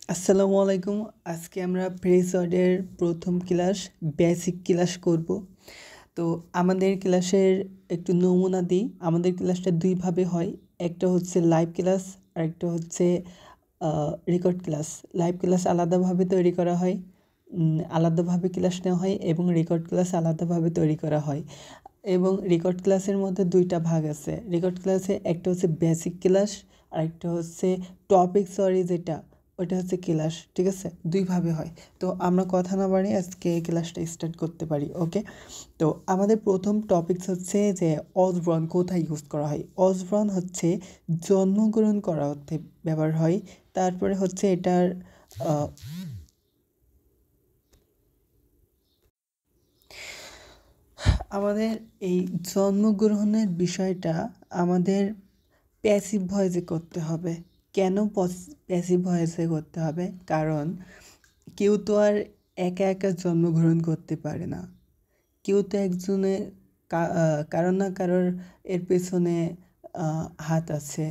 আসসালামু আলাইকুম। আজকে আমরা ফ্রেশ ওয়ার্ডের প্রথম ক্লাস বেসিক ক্লাস করব। তো আমাদের ক্লাসের একটু নমুনা দিই। আমাদের ক্লাসটা দুইভাবে হয়, একটা হচ্ছে লাইভ ক্লাস আর একটা হচ্ছে রেকর্ড ক্লাস। লাইভ ক্লাস আলাদাভাবে তৈরি করা হয়, আলাদাভাবে ক্লাস নেওয়া হয়, এবং রেকর্ড ক্লাস আলাদাভাবে তৈরি করা হয়। এবং রেকর্ড ক্লাসের মধ্যে দুইটা ভাগ আছে। রেকর্ড ক্লাসে একটা হচ্ছে বেসিক ক্লাস আর একটা হচ্ছে টপিক সরি যেটা ওটা হচ্ছে ক্লাস, ঠিক আছে? দুইভাবে হয়। তো আমরা কথা না বাড়িয়ে আজকে ক্লাসটা স্টার্ট করতে পারি, ওকে? তো আমাদের প্রথম টপিকস হচ্ছে যে অজব্রন কোথায় ইউজ করা হয়। অজব্রন হচ্ছে জন্মগ্রহণ করা অর্থে ব্যবহার হয়। তারপরে হচ্ছে এটার আমাদের এই জন্মগ্রহণের বিষয়টা আমাদের প্যাসিভ ভয়েসে করতে হবে। কেন প্যাসিভ ভয়েসে করতে হবে? কারণ কেউ তো আর একা একা জন্মগ্রহণ করতে পারে না। কেউ তো একজনের কারোর না কারোর এর পেছনে হাত আছে।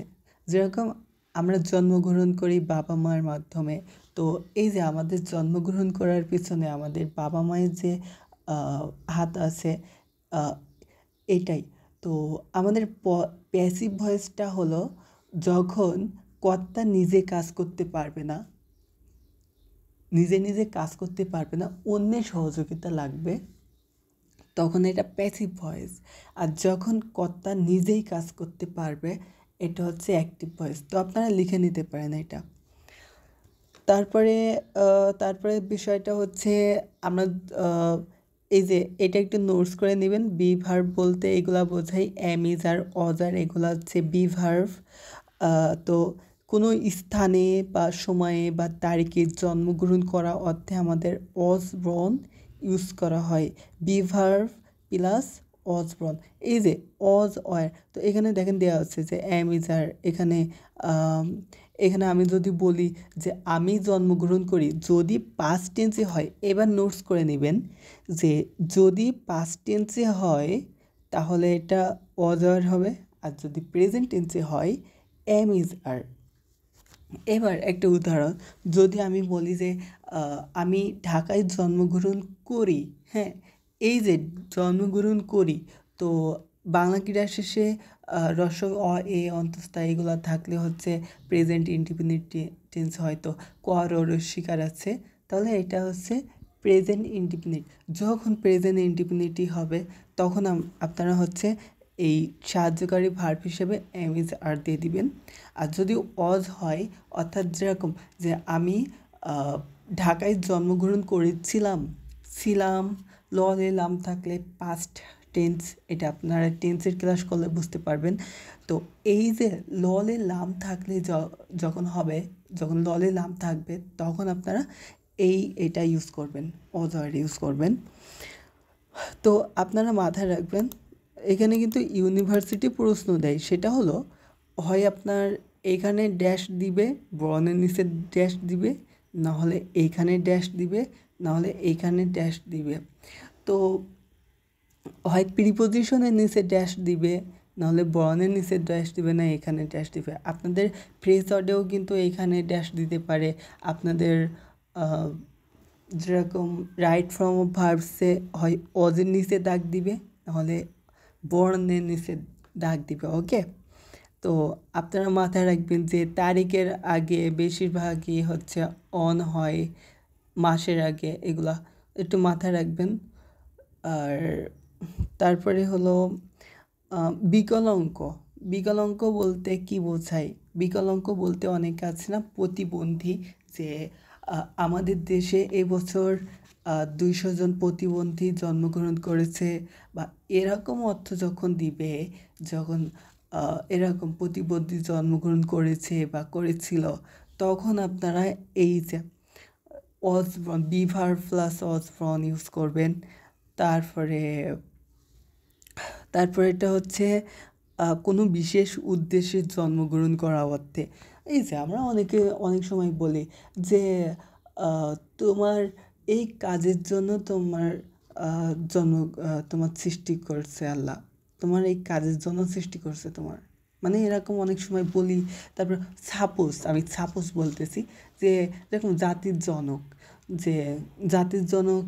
যেরকম আমরা জন্মগ্রহণ করি বাবা মায়ের মাধ্যমে, তো এই যে আমাদের জন্মগ্রহণ করার পিছনে আমাদের বাবা মায়ের যে হাত আছে, আহ, এটাই। তো আমাদের প্যাসিভ ভয়েসটা হলো যখন কর্তা নিজে কাজ করতে পারবে না, নিজে নিজে কাজ করতে পারবে না, অন্যের সহযোগিতা লাগবে, তখন এটা প্যাসিভ ভয়েস। আর যখন কর্তা নিজেই কাজ করতে পারবে, এটা হচ্ছে অ্যাক্টিভ ভয়েস। তো আপনারা লিখে নিতে পারেন এটা। তারপরে তারপরে বিষয়টা হচ্ছে আমরা এই যে এটা একটু নোটস করে নেবেন। বি ভার্ব বলতে এগুলা বোঝাই, এম ইজ আর অজ আর এগুলা হচ্ছে বি ভার্ব। তো কোনো স্থানে বা সময়ে বা তারিখে জন্মগ্রহণ করা অর্থে আমাদের অজ ব্রন ইউজ করা হয়। বি ভার্ব প্লাস অজ ব্রন। এই যে অজ অয়ার, তো এখানে দেখেন দেওয়া হচ্ছে যে এম ইজ আর, এখানে এখানে আমি যদি বলি যে আমি জন্মগ্রহণ করি, যদি পাস্ট টেন্সে হয়, এবার নোটস করে নেবেন যে যদি পাস্ট টেন্সে হয় তাহলে এটা ওয়াজ আর হবে, আর যদি প্রেজেন্ট টেন্সে হয় এম ইজ আর। এবার একটা উদাহরণ, যদি আমি বলি যে আমি ঢাকায় জন্মগ্রহণ করি, হ্যাঁ, এই যে জন্মগ্রহণ করি, তো বাংলা ক্রীড়া শেষে রস্ব অ এ অন্তস্থ এগুলো থাকলে হচ্ছে প্রেজেন্ট ইনডিফিনিট টেন্স, হয়তো ক র রস্বীকার আছে, তাহলে এটা হচ্ছে প্রেজেন্ট ইনডিফিনিট। যখন প্রেজেন্ট ইনডিফিনিটি হবে তখন আপনারা হচ্ছে এই সাহায্যকারী ভার্ব হিসেবে এম ইজ আর দিয়ে দিবেন। আর যদি অজ হয়, অর্থাৎ যেরকম যে আমি ঢাকায় জন্মগ্রহণ করেছিলাম, ছিলাম, ললে লাম থাকলে পাস্ট টেন্স, এটা আপনারা টেন্সের ক্লাস করলে বুঝতে পারবেন। তো এই যে ললে লাম থাকলে যখন হবে, যখন ললে লাম থাকবে তখন আপনারা এটা ইউজ করবেন, অজ আর ইউজ করবেন। তো আপনারা মাথায় রাখবেন, এখানে কিন্তু ইউনিভার্সিটি প্রশ্ন দেয়, সেটা হলো হয় আপনার এইখানে ড্যাশ দিবে, বর্ণের নিচে ড্যাশ দিবে, না হলে এইখানে ড্যাশ দিবে, না হলে এইখানে ড্যাশ দিবে। তো হয় প্রিপোজিশনের নিচে ড্যাশ দিবে, নাহলে বর্ণের নিচে ড্যাশ দিবে, না এখানে ড্যাশ দিবে। আপনাদের ফ্রেজ ওয়ার্ডেও কিন্তু এইখানে ড্যাশ দিতে পারে। আপনাদের যেরকম রাইট ফর্ম অফ ভার্বসে হয় অজের নিচে দাগ দিবে, নাহলে বর্ণের নিচে দাগ দিবে, ওকে? তো আপনারা মাথায় রাখবেন যে তারিখের আগে বেশিরভাগই হচ্ছে অন হয়, মাসের আগে, এগুলা একটু মাথায় রাখবেন। আর তারপরে হলো বিকলাঙ্গ। বিকলাঙ্গ বলতে কি বোঝায়? বিকলাঙ্গ বলতে অনেকে আছে না প্রতিবন্ধী, যে আমাদের দেশে এবছর 200 জন প্রতিবন্ধী জন্মগ্রহণ করেছে, বা এরকম অর্থ যখন দিবে, যখন এরকম প্রতিবন্ধী জন্মগ্রহণ করেছে বা করেছিল, তখন আপনারা এই যে অজব্রন, বি ভার্ব প্লাস অজব্রন ইউজ করবেন। তারপরে তারপরে এটা হচ্ছে কোনো বিশেষ উদ্দেশ্যে জন্মগ্রহণ করা অর্থে। এই যে আমরা অনেক সময় বলি যে তোমার এই কাজের জন্য তোমার জন্ম তোমার সৃষ্টি করছে আল্লাহ, তোমার এই কাজের জন্য সৃষ্টি করছে তোমার, মানে এরকম অনেক সময় বলি। তারপর আমি সাপোজ বলতেছি যে দেখুন জাতির জনক, যে জাতির জনক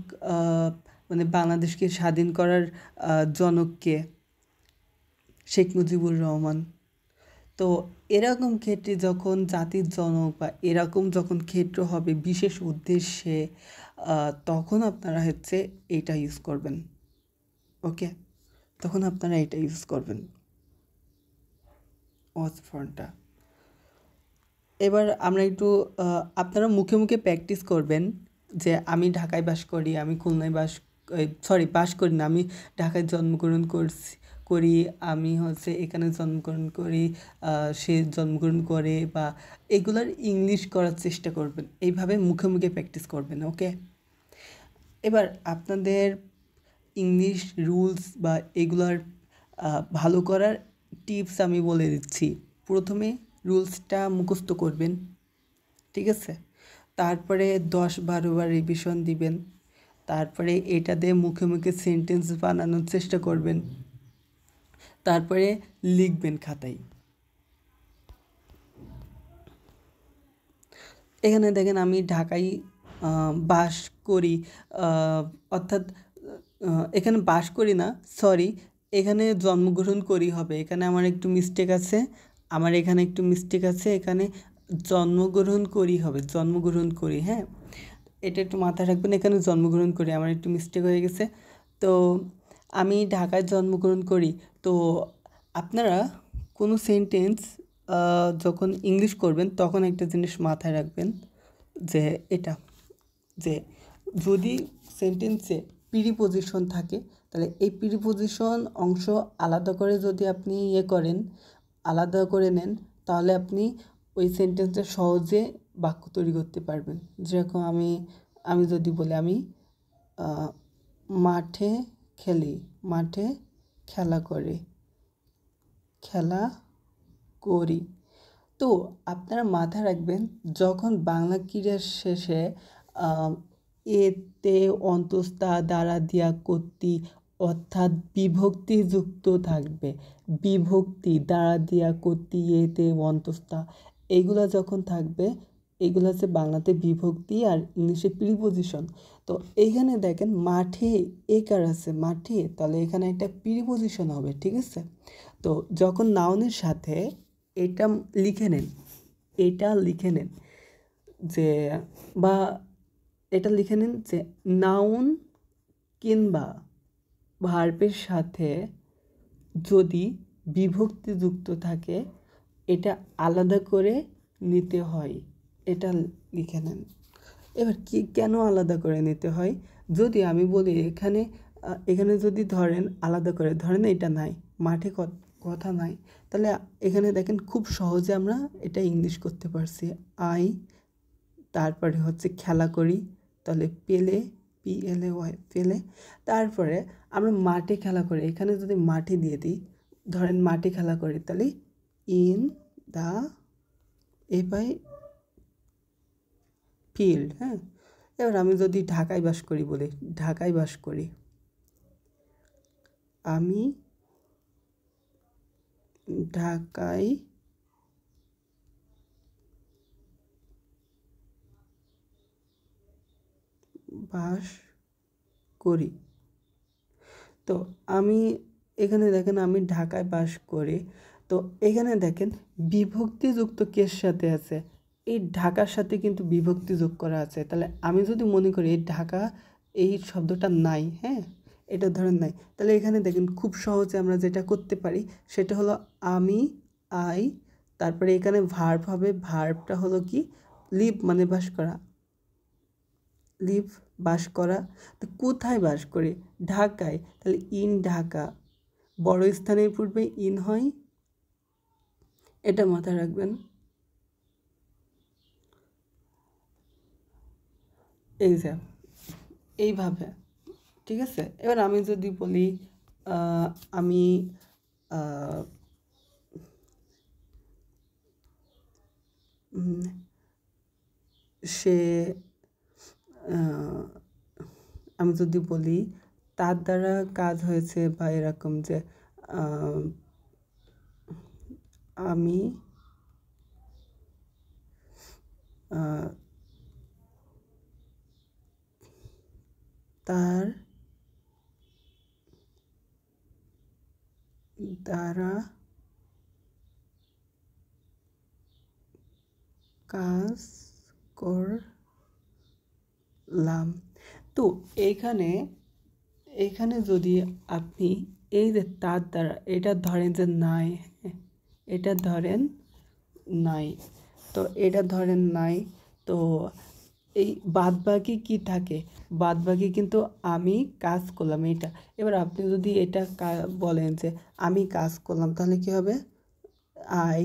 মানে বাংলাদেশকে স্বাধীন করার জনককে শেখ মুজিবুর রহমান। তো এরকম ক্ষেত্রে যখন জাতির জনক বা এরকম যখন ক্ষেত্র হবে বিশেষ উদ্দেশ্যে, তখন আপনারা হচ্ছে এইটা ইউজ করবেন। ওকে, তখন আপনারা এটা ইউজ করবেন ওয়াজ ফ্রন্টটা। এবার আমরা একটু আপনারা মুখে মুখে প্র্যাকটিস করবেন যে আমি ঢাকায় বাস করি, আমি খুলনায় বাস করি না, আমি ঢাকায় জন্মগ্রহণ করি, আমি হচ্ছে এখানে জন্মগ্রহণ করি, সে জন্মগ্রহণ করে, বা এগুলার ইংলিশ করার চেষ্টা করবেন। এইভাবে মুখে মুখে প্র্যাকটিস করবেন। ওকে, এবার আপনাদের ইংলিশ রুলস বা এগুলার ভালো করার টিপস আমি বলে দিচ্ছি। প্রথমে রুলসটা মুখস্থ করবেন, ঠিক আছে? তারপরে 10-12 বার রিভিশন দিবেন। তারপরে এটা দিয়ে মুখে মুখে সেন্টেন্স বানানোর চেষ্টা করবেন। তারপরে লিখবেন খাতায়। এখানে দেখেন আমি ঢাকায় বাস করি, অর্থাৎ এখানে বাস করি না, সরি, এখানে জন্মগ্রহণ করি হবে। এখানে আমার একটু মিস্টেক আছে, এখানে জন্মগ্রহণ করি হবে, জন্মগ্রহণ করি। হ্যাঁ, এটা একটু মাথায় রাখবেন, এখানে জন্মগ্রহণ করি, আমার একটু মিস্টেক হয়ে গেছে। তো আমি ঢাকায় জন্মগ্রহণ করি। তো আপনারা কোনো সেন্টেন্স যখন ইংলিশ করবেন তখন একটা জিনিস মাথায় রাখবেন, যে এটা, যে যদি সেন্টেন্সে প্রিপোজিশন থাকে তাহলে এই প্রিপোজিশন অংশ আলাদা করে যদি আপনি আলাদা করে নেন, তাহলে আপনি ওই সেন্টেন্সটা সহজে বাক্য তৈরি করতে পারবেন। যেরকম আমি যদি বলি আমি মাঠে খেলি, মাঠে খেলা করি। তো আপনারা মাথায় রাখবেন, যখন বাংলা ক্রিয়ার শেষে এতে অন্তঃস্থা দ্বারা দিয়া কর্তৃ অর্থাৎ বিভক্তি যুক্ত থাকবে। বিভক্তি দ্বারা দিয়া কর্তৃ এতে অন্তঃস্থা এইগুলা যখন থাকবে, এগুলো হচ্ছে বাংলাতে বিভক্তি আর ইংলিশে প্রিপোজিশন। তো এইখানে দেখেন মাঠে একার আছে মাঠে, তাহলে এখানে একটা প্রিপোজিশন হবে, ঠিক আছে? তো যখন নাউনের সাথে এটা লিখে নেন যে, বা এটা লিখে নিন যে নাউন কিংবা ভার্বের সাথে যদি বিভক্তি যুক্ত থাকে এটা আলাদা করে নিতে হয়, এটা লিখে নেন। এবার কেন আলাদা করে নিতে হয়? যদি আমি বলি এখানে যদি আলাদা করে ধরেন এটা নাই, মাঠে কথা নাই, তাহলে এখানে দেখেন খুব সহজে আমরা এটা ইংলিশ করতে পারছি। তারপরে হচ্ছে খেলা করি, তাহলে পেলে। তারপরে আমরা মাঠে খেলা করি, এখানে যদি মাঠে দিয়ে দিই, ধরেন মাঠে খেলা করি, তাহলে ইন দ্য ফিল্ড। হ্যাঁ, এবার আমি যদি ঢাকায় বাস করি বলি, ঢাকায় বাস করি, আমি ঢাকায় বাস করি। তো এখানে দেখেন আমি ঢাকায় বাস করি। তো এখানে দেখেন বিভক্তিযুক্ত কের সাথে আছে, এই ঢাকার সাথে কিন্তু বিভক্তি যোগ করা আছে। তাহলে আমি যদি মনে করি এই ঢাকা এই শব্দটা নাই, হ্যাঁ, এটা ধরেন নাই, তাহলে এখানে দেখেন খুব সহজে আমরা যেটা করতে পারি সেটা হলো আই, তারপরে এখানে ভার্ব হবে, ভার্বটা হলো কি লিভ, মানে বাস করা। তো কোথায় বাস করি? ঢাকায়, তাহলে ইন ঢাকা, বড় স্থানের পূর্বে ইন হয়, এটা মাথায় রাখবেন। এই যে এইভাবে, ঠিক আছে? এবার আমি যদি বলি আমি সে আমি যদি বলি তার দ্বারা কাজ হয়েছে, বা এরকম যে আমি তার দ্বারা কাজ করলাম। তো এখানে যদি আপনি এই যে তার দ্বারা এটা ধরেন যে নাই, এটা ধরেন নাই, তো এটা ধরেন নাই, তো এই বাদবাকি কি থাকে? বাদবাকি কিন্তু আমি কাজ করলাম এটা। এবার আপনি যদি এটা বলেন যে আমি কাজ করলাম, তাহলে কি হবে? আই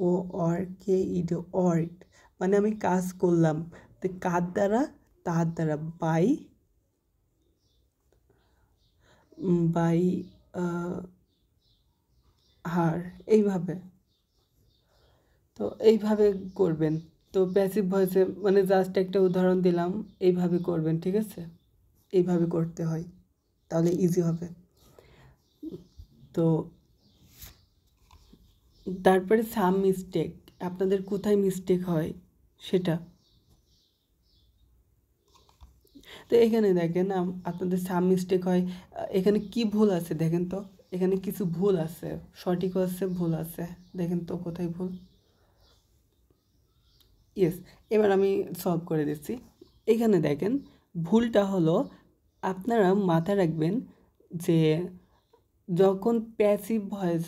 ও অর কে ইড অর্ক, মানে আমি কাজ করলাম। তো কার দ্বারা? তার দ্বারা, বাই বাই হার, এইভাবে। তো এইভাবে করবেন। তো প্যাসিভ ভয়েসে মানে জাস্ট একটা উদাহরণ দিলাম, এইভাবে করবেন, ঠিক আছে? এইভাবে করতে হয়, তাহলে ইজি হবে। তো তারপরে সাম মিস্টেক, আপনাদের কোথায় মিস্টেক হয় সেটা। তো এখানে দেখেন আপনাদের সাম মিস্টেক হয়, এখানে কি ভুল আছে দেখেন তো, এখানে কিছু ভুল আছে, সঠিকও আছে, ভুল আছে, দেখেন তো কোথায় ভুল। ইয়েস, এবার আমি সলভ করে দিচ্ছি। এখানে দেখেন ভুলটা হলো, আপনারা মাথায় রাখবেন যে যখন প্যাসিভ ভয়েস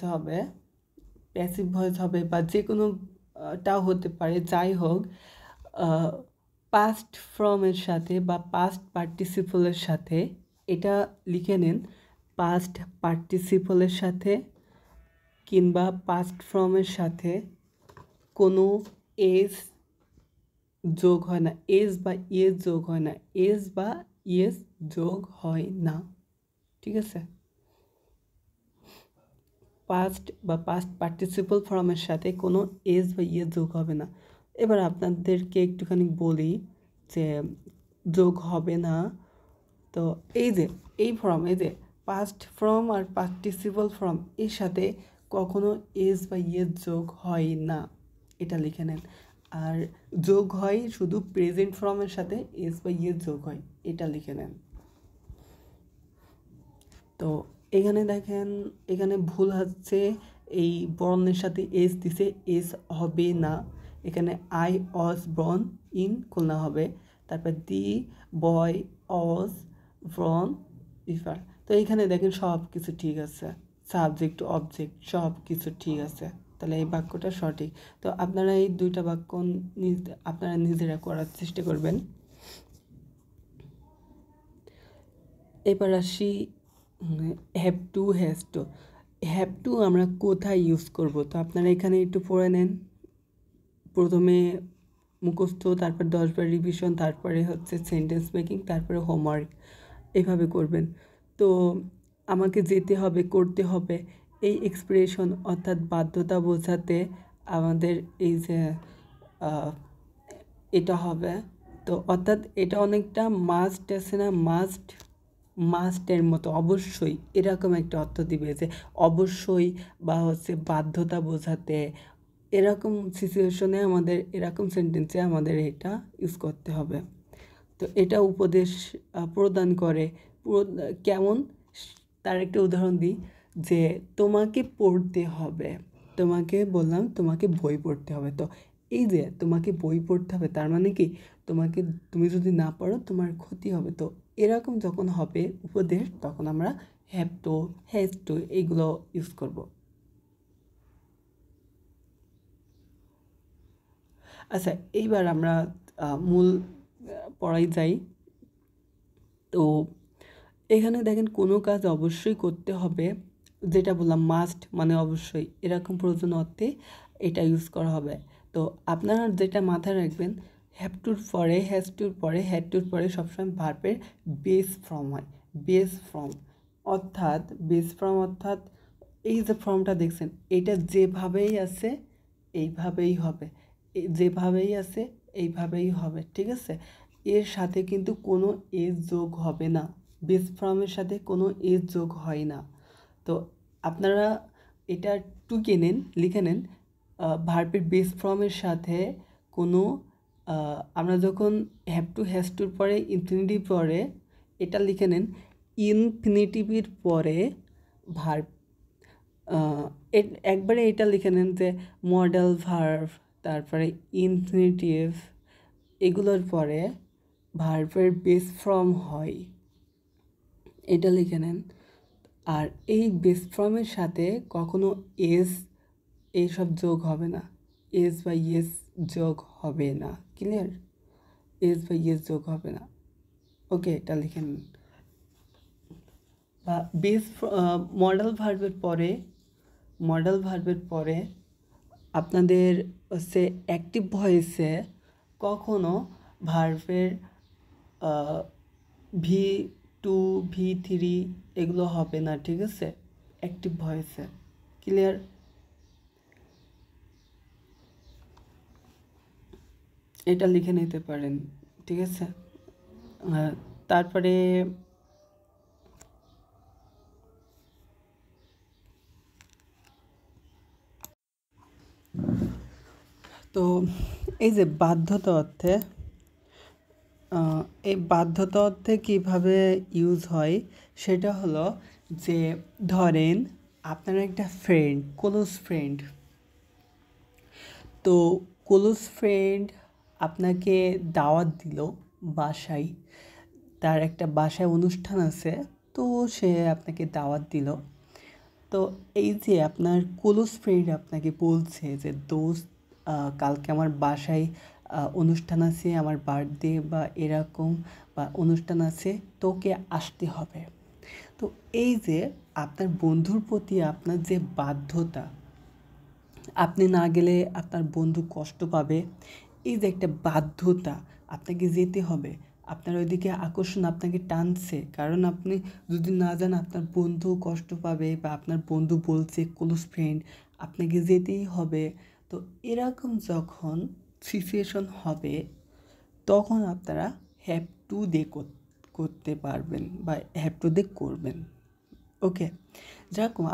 হবে বা যে কোনো টাও হতে পারে, যাই হোক, পাস্ট ফর্মের সাথে বা পাস্ট পার্টিসিপলের সাথে, এটা লিখে নিন, পাস্ট পার্টিসিপলের সাথে কিংবা পাস্ট ফর্মের সাথে কোনো এস যোগ হয় না, এস বা ইয়েস যোগ হয় না, এস বা ইয়েস যোগ হয় না, ঠিক আছে? পাস্ট বা পাস্ট পার্টিসিপল ফর্মের সাথে কোনো এস বা ইয়েস যোগ হবে না। এবার আপনাদেরকে একটুখানি বলি যে যোগ হবে না। তো এই যে এই ফর্ম, এই যে পাস্ট ফর্ম আর পার্টিসিপল ফর্ম, এর সাথে কখনো এস বা ইয়েস যোগ হয় না, এটা লিখে নেন। আর যোগ হয় শুধু প্রেজেন্ট ফর্মের সাথে এস বা ইয়েস যোগ হয়, এটা লিখে নেন। তো এখানে দেখেন, এখানে ভুল হচ্ছে, এই বর্ণের সাথে এস দিছে, এস হবে না। এখানে আই অস বর্ন ইন খুলনা হবে, তারপর দি বয় অস ব্রন রিফার। তো এইখানে দেখেন সব কিছু ঠিক আছে, সাবজেক্ট অবজেক্ট সব কিছু ঠিক আছে, তাহলে এই বাক্যটা সঠিক। তো আপনারা এই দুইটা বাক্য আপনারা নিজেরা করার চেষ্টা করবেন। এবার আসি হ্যাভ টু, হ্যাভ টু আমরা কোথায় ইউজ করব? তো আপনারা এখানে একটু পড়ে নেন, প্রথমে মুখস্থ, তারপর 10বার রিভিশন, তারপরে হচ্ছে সেন্টেন্স মেকিং, তারপরে হোমওয়ার্ক, এভাবে করবেন। তো আমাকে যেতে হবে, করতে হবে, এই এক্সপ্রেশন অর্থাৎ বাধ্যতা বোঝাতে আমাদের এই যে এটা হবে। তো অর্থাৎ এটা অনেকটা মাস্ট আছে না, মাস্টের মতো, অবশ্যই এরকম একটা অর্থ দিবে যে অবশ্যই, বা হচ্ছে বাধ্যতা বোঝাতে, এরকম সিচুয়েশনে আমাদের, এরকম সেন্টেন্সে আমাদের এটা ইউজ করতে হবে। তো এটা উপদেশ প্রদান করে, কেমন, তার একটা উদাহরণ দিই, যে তোমাকে পড়তে হবে, তোমাকে বললাম তোমাকে বই পড়তে হবে। তো এই যে তোমাকে বই পড়তে হবে, তার মানে কি তুমি যদি না পড়ো তোমার ক্ষতি হবে। তো এরকম যখন হবে উপদেশ, তখন আমরা হ্যাভ টু, হ্যাজ টু এইগুলো ইউজ করব। আচ্ছা, এইবার আমরা মূল পড়ায় যাই। তো এখানে দেখেন কোনো কাজ অবশ্যই করতে হবে, যেটা বললাম মাস্ট মানে অবশ্যই, এরকম প্রয়োজন অর্থে এটা ইউজ করা হবে। তো আপনারা যেটা মাথায় রাখবেন, হ্যাভ টুর পরে, হ্যাজ টুর পরে, হ্যাড টুর পরে সবসময় ভার্বের বেস ফর্ম হয়, বেস ফর্ম। অর্থাৎ বেস ফর্ম অর্থাৎ এই যে ফর্মটা দেখছেন, এটা যেভাবেই আছে এইভাবেই হবে, যেভাবেই আছে এইভাবেই হবে, ঠিক আছে? এর সাথে কিন্তু কোনো এজ যোগ হবে না, বেস ফর্মের সাথে কোনো এজ যোগ হয় না। তো আপনারা এটা লিখে নেন ভার্বের বেস ফর্মের সাথে কোনো আমরা যখন হ্যাভ টু হ্যাজ টুর পরে ইনফিনিটিভ পরে এটা লিখে নেন ইনফিনিটিভের পরে ভার্ব একবারে এটা লিখে নেন যে মডেল ভার্ব, তারপরে ইনফিনিটিভ, এগুলোর পরে ভার্বের বেস ফর্ম হয়, এটা লিখে নেন। আর এই বেস ফর্মের সাথে কখনো এস এইসব যোগ হবে না, এস বা ইয়েস যোগ হবে না, ক্লিয়ার? এস বা ইয়েস যোগ হবে না, ওকে, এটা লিখে নিন। বা বেস মডেল ভার্বের পরে আপনাদের হচ্ছে অ্যাক্টিভ ভয়েসে কখনো ভার্বের V2 V3 এগুলো হবে না, ঠিক আছে? অ্যাক্টিভ ভয়েসে, ক্লিয়ার? এটা লিখে নিতে পারেন, ঠিক আছে? তারপরে তো এই যে বাধ্যতা অর্থে এই বাধ্যতা অর্থে কীভাবে ইউজ হয় সেটা হলো যে ধরেন আপনার একটা ফ্রেন্ড, ক্লোজ ফ্রেন্ড, তো ক্লোজ ফ্রেন্ড আপনাকে দাওয়াত দিল বাসায়, তার একটা বাসায় অনুষ্ঠান আছে, তো সে আপনাকে দাওয়াত দিল। তো এই যে আপনার ক্লোজ ফ্রেন্ড আপনাকে বলছে যে দোস্ত কালকে আমার বাসায় অনুষ্ঠান আছে, আমার বার্থডে বা এরকম বা অনুষ্ঠান আছে, তোকে আসতে হবে। তো এই যে আপনার বন্ধুর প্রতি আপনার যে বাধ্যতা, আপনি না গেলে আপনার বন্ধু কষ্ট পাবে, এই যে একটা বাধ্যতা, আপনাকে যেতে হবে, আপনার ওইদিকে আকর্ষণ আপনাকে টানছে, কারণ আপনি যদি না যান আপনার বন্ধু কষ্ট পাবে, বা আপনার বন্ধু বলছে ক্লোজ ফ্রেন্ড আপনাকে যেতেই হবে। তো এরকম যখন সিচুয়েশন হবে তখন আপনারা হ্যাভ টু দিয়ে করতে পারবেন বা হ্যাভ টু দিয়ে করবেন, ওকে? যেরকম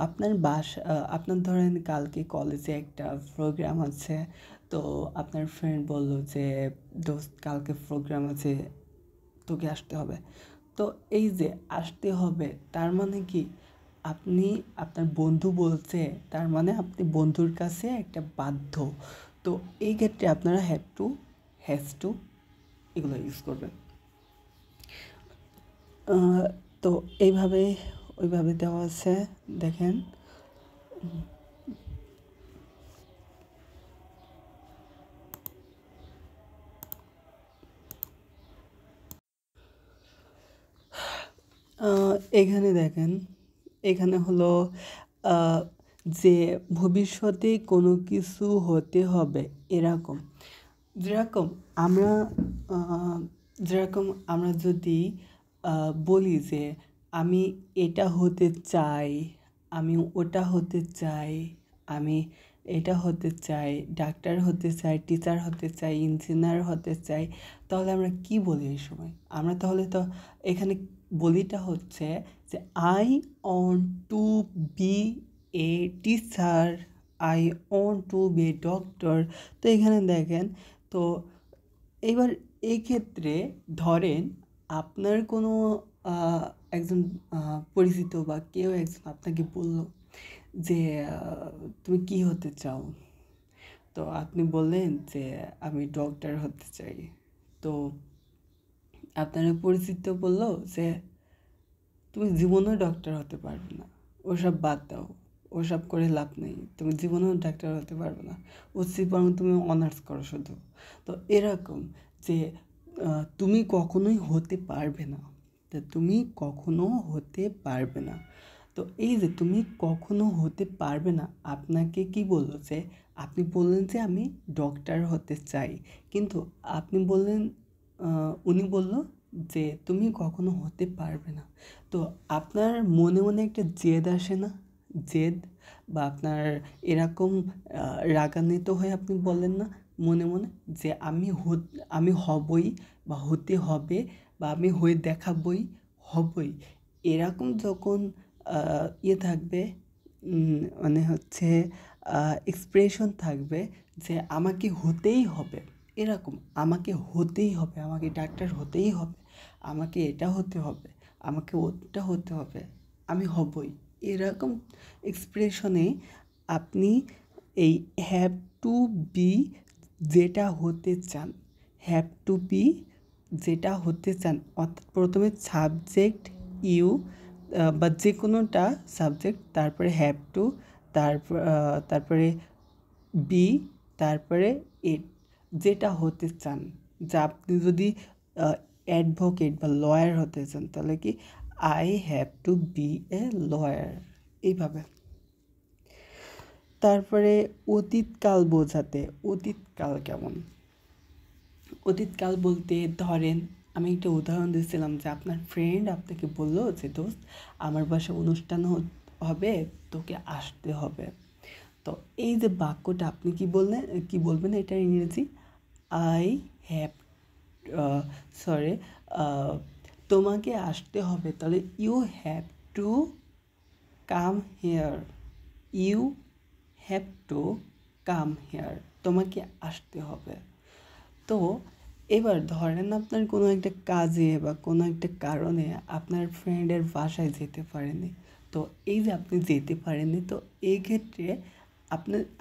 আপনার ধরেন কালকে কলেজে একটা প্রোগ্রাম আছে, তো আপনার ফ্রেন্ড বলল যে দোস্ত কালকে প্রোগ্রাম আছে, তোকে আসতে হবে। তো এই যে আসতে হবে তার মানে কি, আপনি আপনার বন্ধু বলছে, তার মানে আপনি বন্ধুর কাছে একটা বাধ্য। তো এই ক্ষেত্রে আপনারা হ্যাভ টু, হ্যাজ টু এগুলো ইউজ করবেন। তো এইভাবে ওইভাবে দেওয়া আছে, দেখেন। এখানে দেখেন, এখানে হলো যে ভবিষ্যতে কোনো কিছু হতে হবে এরকম। যেরকম আমরা যদি বলি যে আমি এটা হতে চাই, আমি ওটা হতে চাই, আমি এটা হতে চাই, ডাক্তার হতে চাই, টিচার হতে চাই, ইঞ্জিনিয়ার হতে চাই, তাহলে আমরা কি বলি এই সময়? আমরা তাহলে তো এখানে বলিটা হচ্ছে যে I want to be a teacher, I want to be a doctor. তো এখানে দেখেন, তো এবার এই ক্ষেত্রে ধরেন আপনার কোনো একজন পরিচিত বা কেউ একজন আপনাকে বলল যে তুমি কি হতে চাও? তো আপনি বললেন যে আমি ডক্টর হতে চাই। তো আপনার পরিচিত বলল যে তুমি জীবনেও ডক্টর হতে পারবে না, ওসব বাদ দাও, ওসব করে লাভ নেই, তুমি জীবনেও ডাক্তার হতে পারবে না, উচিত বরং তুমি অনার্স করো শুধু। তো এরকম যে তুমি কখনোই হতে পারবে না, তা তুমি কখনো হতে পারবে না। তো এই যে তুমি কখনো হতে পারবে না, আপনাকে কি বললো যে আপনি বললেন যে আমি ডক্টর হতে চাই, কিন্তু আপনি বললেন উনি বলল যে তুমি কখনো হতে পারবে না। তো আপনার মনে মনে একটা জেদ আসে না, জেদ, বা আপনার এরকম রাগান্বিত হয়ে আপনি বললেন না মনে মনে যে আমি হবই বা হতে হবে বা আমি হয়ে দেখাবই, হবই, এরকম যখন থাকবে, মানে হচ্ছে এক্সপ্রেশন থাকবে যে আমাকে হতেই হবে, এরকম আমাকে হতেই হবে, আমাকে ডাক্তার হতেই হবে, আমাকে এটা হতে হবে, আমাকে ওটা হতে হবে, আমি হবই, এরকম এক্সপ্রেশনে আপনি এই হ্যাভ টু বি যেটা হতে চান, হ্যাভ টু বি যেটা হতে চান, অর্থাৎ প্রথমে সাবজেক্ট ইউ বা যে কোনোটা সাবজেক্ট, তারপরে হ্যাভ টু, তারপরে বি, তারপরে ইট, যেটা হতে চান। যা আপনি যদি অ্যাডভোকেট বা লয়ার হতে চান তাহলে কি I have to be a lawyer, এইভাবে। তারপরে অতীতকাল বোঝাতে, অতীতকাল কেমন? অতীতকাল বলতে ধরেন আমি একটা উদাহরণ দিয়েছিলাম যে আপনার ফ্রেন্ড আপনাকে বললো যে দোস্ত আমার বাসায় অনুষ্ঠান হবে, তোকে আসতে হবে। তো এই যে বাক্যটা আপনি কি বলবেন এটার ইংরেজি? আই হ্যাভ, সরি, তোমাকে আসতে হবে, তাহলে you have to come here, you have to come here, তোমাকে আসতে হবে। তো এবার ধরেন আপনার কোনো একটা কাজে বা কোনো একটা কারণে আপনার ফ্রেন্ডের বাসায় যেতে পারেনি, তো এই যে আপনি যেতে পারেননি, তো এই ক্ষেত্রে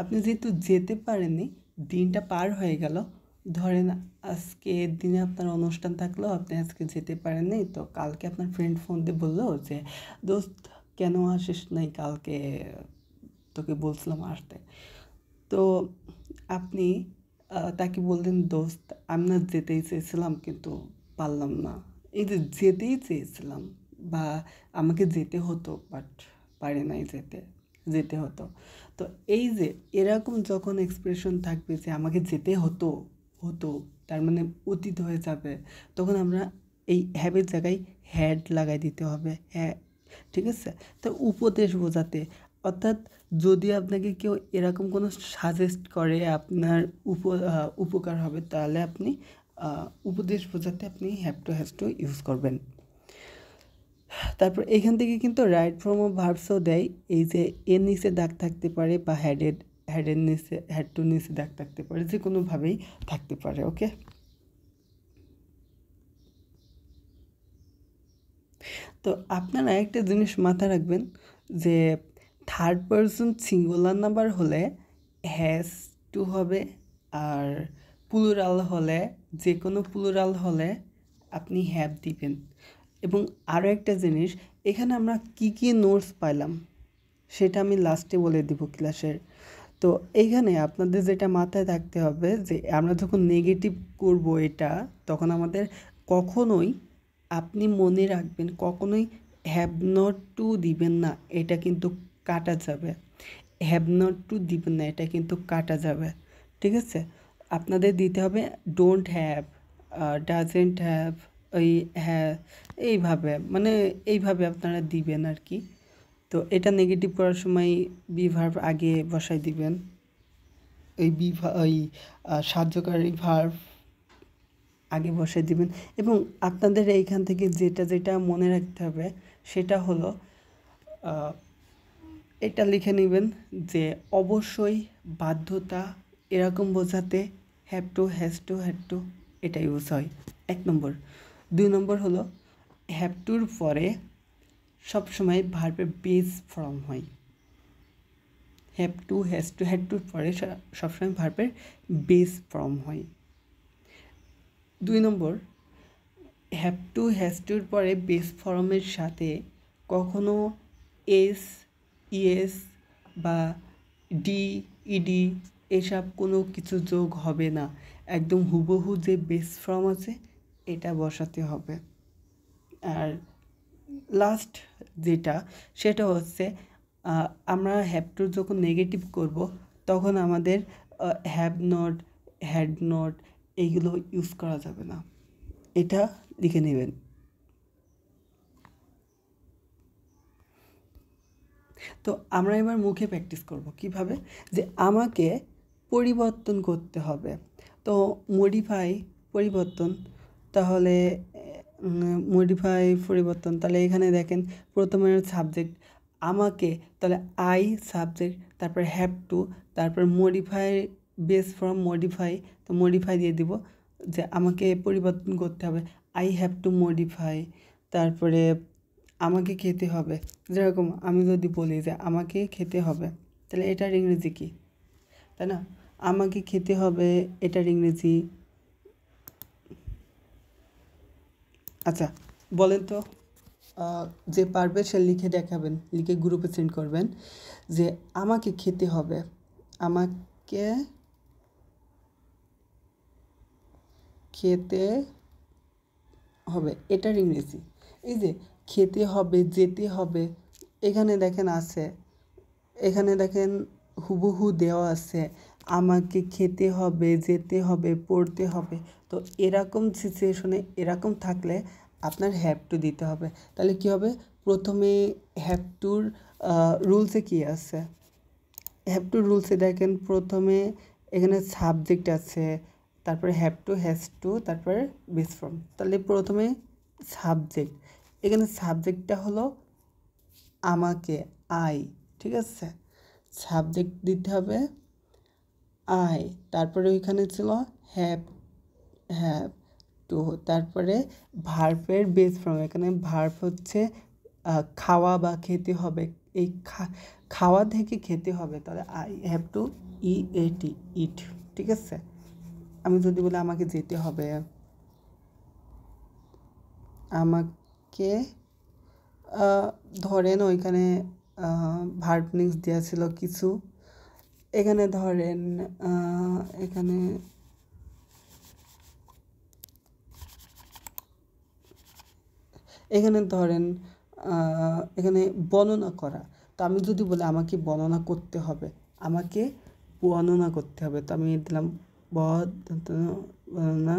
আপনি যেহেতু যেতে পারেননি, দিনটা পার হয়ে গেল, ধরেন আজকে দিনে আপনার অনুষ্ঠান থাকলো, আপনি আজকে যেতে পারেননি, তো কালকে আপনার ফ্রেন্ড ফোন দিয়ে বললো যে দোস্ত কেন আসিস নাই কালকে, তোকে বলছিলাম আসতে। তো আপনি তাকে বললেন দোস্ত আমি না যেতেই চেয়েছিলাম কিন্তু পারলাম না, এই যে যেতেই চেয়েছিলাম বা আমাকে যেতে হতো বাট পারি নাই যেতে হতো। তো এই যে এরকম যখন এক্সপ্রেশন থাকবে যে আমাকে যেতে হতো, তার মানে অতীত হয়ে যাবে, তখন আমরা এই হ্যাবের জায়গায় হ্যাড লাগাই দিতে হবে, হ্যাঁ, ঠিক আছে। তো উপদেশ বোঝাতে, অর্থাৎ যদি আপনাকে কেউ এরকম কোনো সাজেস্ট করে আপনার উপকার হবে, তাহলে আপনি উপদেশ বোঝাতে আপনি have to has to use করবেন। তারপর এখান থেকে কিন্তু রাইট ফর্ম অফ ভার্বসও দেয়, এই যে এর নিচে দাগ থাকতে পারে বা হ্যাডের নিচে, হ্যাড টু নিচে দাগ থাকতে পারে, যে কোনোভাবেই থাকতে পারে। ওকে, তো আপনারা একটা জিনিস মাথায় রাখবেন যে থার্ড পারসন সিঙ্গুলার নাম্বার হলে হ্যাজ টু হবে, আর প্লুরাল হলে, যে কোনো প্লুরাল হলে আপনি হ্যাভ দিবেন। এবং আরও একটা জিনিস, এখানে আমরা কি নোটস পাইলাম সেটা আমি লাস্টে বলে দিব ক্লাসের। তো এইখানে আপনাদের যেটা মাথায় থাকতে হবে যে আমরা যখন নেগেটিভ করব এটা, তখন আমাদের কখনোই, আপনি মনে রাখবেন, কখনোই হ্যাভ নট টু দিবেন না, এটা কিন্তু কাটা যাবে। হ্যাভ নট টু দিবেন না, এটা কিন্তু কাটা যাবে, ঠিক আছে। আপনাদের দিতে হবে ডোন্ট হ্যাভ, ডাজেন্ট হ্যাভ, ওই হ্যাঁ, এইভাবে, মানে এইভাবে আপনারা দিবেন আর কি। তো এটা নেগেটিভ করার সময় বি ভার্ব আগে বসাই দিবেন, ওই সাহায্যকারী ভার্ব আগে বসাই দিবেন। এবং আপনাদের এইখান থেকে যেটা মনে রাখতে হবে সেটা হলো এটা লিখে নেবেন যে অবশ্যই, বাধ্যতা, এরকম বোঝাতে have to, has to, had to এটা ইউজ হয়, 1 নম্বর। 2 নম্বর হলো হ্যাভ টুর পরে সবসময় ভার্বের বেস ফর্ম হয়, have to, has to, had টুর পরে সবসময় ভার্বের বেস ফর্ম হয়। 2 নম্বর, হ্যাভ টু, হ্যাজ টুর পরে বেস ফর্মের সাথে কখনো এস, ইএস বা ডি, ইডি এসব কোনো কিছু যোগ হবে না, একদম হুবহু যে বেস ফর্ম আছে এটা বসাতে হবে। আর লাস্ট যেটা, সেটা হচ্ছে আমরা হ্যাভ টু যখন নেগেটিভ করব তখন আমাদের হ্যাভ নট, হ্যাড নট এইগুলো ইউজ করা যাবে না, এটা লিখে নেবেন। তো আমরা এবার মুখে প্র্যাকটিস করব কিভাবে, যে আমাকে পরিবর্তন করতে হবে। তো পরিবর্তন, তাহলে পরিবর্তন, তাহলে এখানে দেখেন প্রথমে সাবজেক্ট আমাকে, তাহলে আই সাবজেক্ট, তারপরে হ্যাভ টু, তারপর মডিফাই বেস ফ্রম মডিফাই, তো মডিফাই দিয়ে দিব যে আমাকে পরিবর্তন করতে হবে, আই হ্যাভ টু মডিফাই। তারপরে আমাকে খেতে হবে, যেরকম আমি যদি বলি যে আমাকে খেতে হবে, তাহলে এটার ইংরেজি কী, তাই না? আমাকে খেতে হবে, এটার ইংরেজি। আচ্ছা বলেন তো, যে পারবে সে লিখে দেখাবেন, লিখে গ্রুপে সেন্ড করবেন যে আমাকে খেতে হবে, আমাকে খেতে হবে এটার ইংরেজি। এই যে খেতে হবে, যেতে হবে, এখানে দেখেন আছে, এখানে দেখেন হুবহু দেওয়া আছে আমাকে খেতে হবে, যেতে হবে, পড়তে হবে। তো এরকম সিচুয়েশনে এরকম থাকলে আপনার হ্যাভ টু দিতে হবে। তাহলে কী হবে, প্রথমে হ্যাভ টুর রুলসে কী আছে, হ্যাভ টু রুলসে দেখেন প্রথমে এখানে সাবজেক্ট আছে, তারপরে হ্যাভ টু, হ্যাজ টু, তারপরে বেস ফ্রম। তাহলে প্রথমে সাবজেক্ট, এখানে সাবজেক্টটা হলো আমাকে, আই, ঠিক আছে? সাবজেক্ট দিতে হবে আই, তারপরে ওইখানে ছিল হ্যাভ, হ্যাভ টু, তারপরে ভার্বের বেস ফর্ম, এখানে ভার্ব হচ্ছে খাওয়া বা খেতে হবে, এই খাওয়া থেকে খেতে হবে, তাহলে আই হ্যাভ টু ইএটি, ইট, ঠিক আছে? আমি যদি বলি আমাকে যেতে হবে, আমাকে ধরেন ওইখানে ভার্ব নিক্স দেওয়া ছিল কিছু, এখানে ধরেন এখানে এখানে ধরেন এখানে বর্ণনা করা, তো আমি যদি বলি আমাকে বর্ণনা করতে হবে, আমাকে বর্ণনা করতে হবে, তো আমি দিলাম বর্ণনা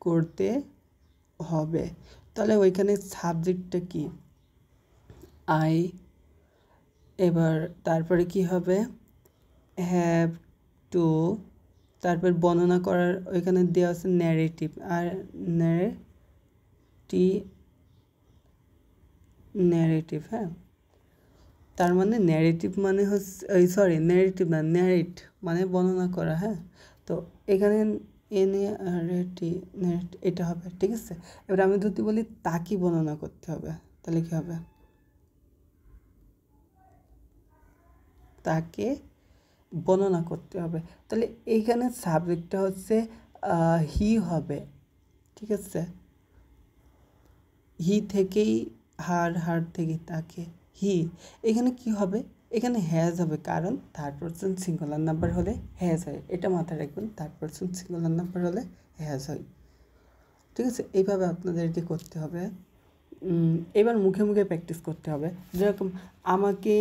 করতে হবে। তাহলে ওইখানে সাবজেক্টটা কি, আই, এবার তারপরে কি হবে, হ্যাভ টু, তারপর বর্ণনা করার ওইখানে দেওয়া আছে ন্যারেটিভ, আর ন্যারেটিভ, হ্যাঁ, তার মানে ন্যারেটিভ মানে হচ্ছে, সরি ন্যারেটিভ না, ন্যারেট মানে বর্ণনা করা, হ্যাঁ। তো এখানে এটা হবে, ঠিক আছে? এবার আমি যদি বলি তাকে বর্ণনা করতে হবে, তাহলে কী হবে, তাকে বর্ণনা করতে হবে। তাহলে এইখানে সাবজেক্টটা হচ্ছে হি হবে, ঠিক আছে? হি থেকেই হার থেকে তাকে, হি। এখানে কি হবে, এখানে হ্যাজ হবে, কারণ থার্ড পারসন সিঙ্গুলার নাম্বার হলে হ্যাজ হয়, এটা মাথায় রাখবেন, থার্ড পারসন সিঙ্গুলার নাম্বার হলে হ্যাজ হয়, ঠিক আছে? এইভাবে আপনাদেরকে করতে হবে। এবার মুখে মুখে প্র্যাকটিস করতে হবে, যেরকম আমাকে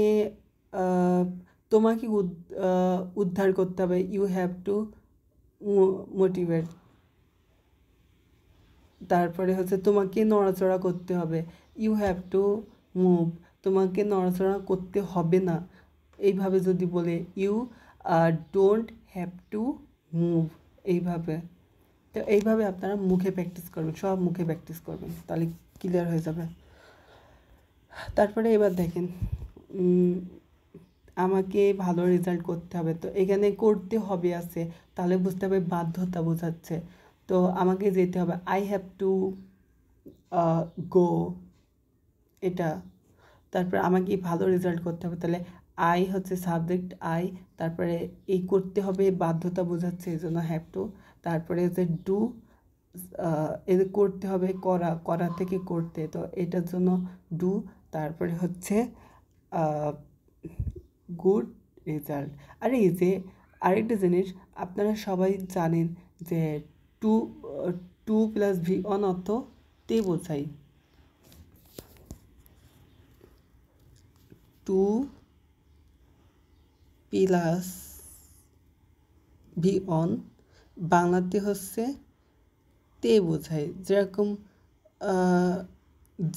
তোমাকে উদ্ধার করতে হবে, ইউ হ্যাভ টু মোটিভেট। তারপরে হচ্ছে তোমাকে নড়াচড়া করতে হবে, ইউ হ্যাভ টু মুভ, তোমাকে নড়াচড়া করতে হবে না। এইভাবে যদি বলে you don't have to move, এইভাবে। তো এইভাবে আপনারা মুখে প্র্যাকটিস করবেন, সব মুখে প্র্যাকটিস করবেন, তাহলে ক্লিয়ার হয়ে যাবে। তারপরে এবার দেখেন আমাকে ভালো রেজাল্ট করতে হবে, তো এখানে করতে হবে আছে, তাহলে বুঝতে হবে বাধ্যতা বোঝাচ্ছে। তো আমাকে যেতে হবে, আই হ্যাভ টু গো, এটা। তারপরে আমাকে ভালো রেজাল্ট করতে হবে, তাহলে আই হচ্ছে সাবজেক্ট, আই, তারপরে এই করতে হবে বাধ্যতা বোঝাচ্ছে, এই জন্য হ্যাভ টু। তারপরে হচ্ছে ডু, এদের করতে হবে করা থেকে করতে, তো এটার জন্য ডু। তারপরে হচ্ছে গুড রেজাল্ট। আর এই যে আরেকটা জিনিস আপনারা সবাই জানেন যে to to plus V one অর্থ তে বোঝাই, টু প্লাস ভি অন বাংলাতে হচ্ছে তে বোঝায়, যেরকম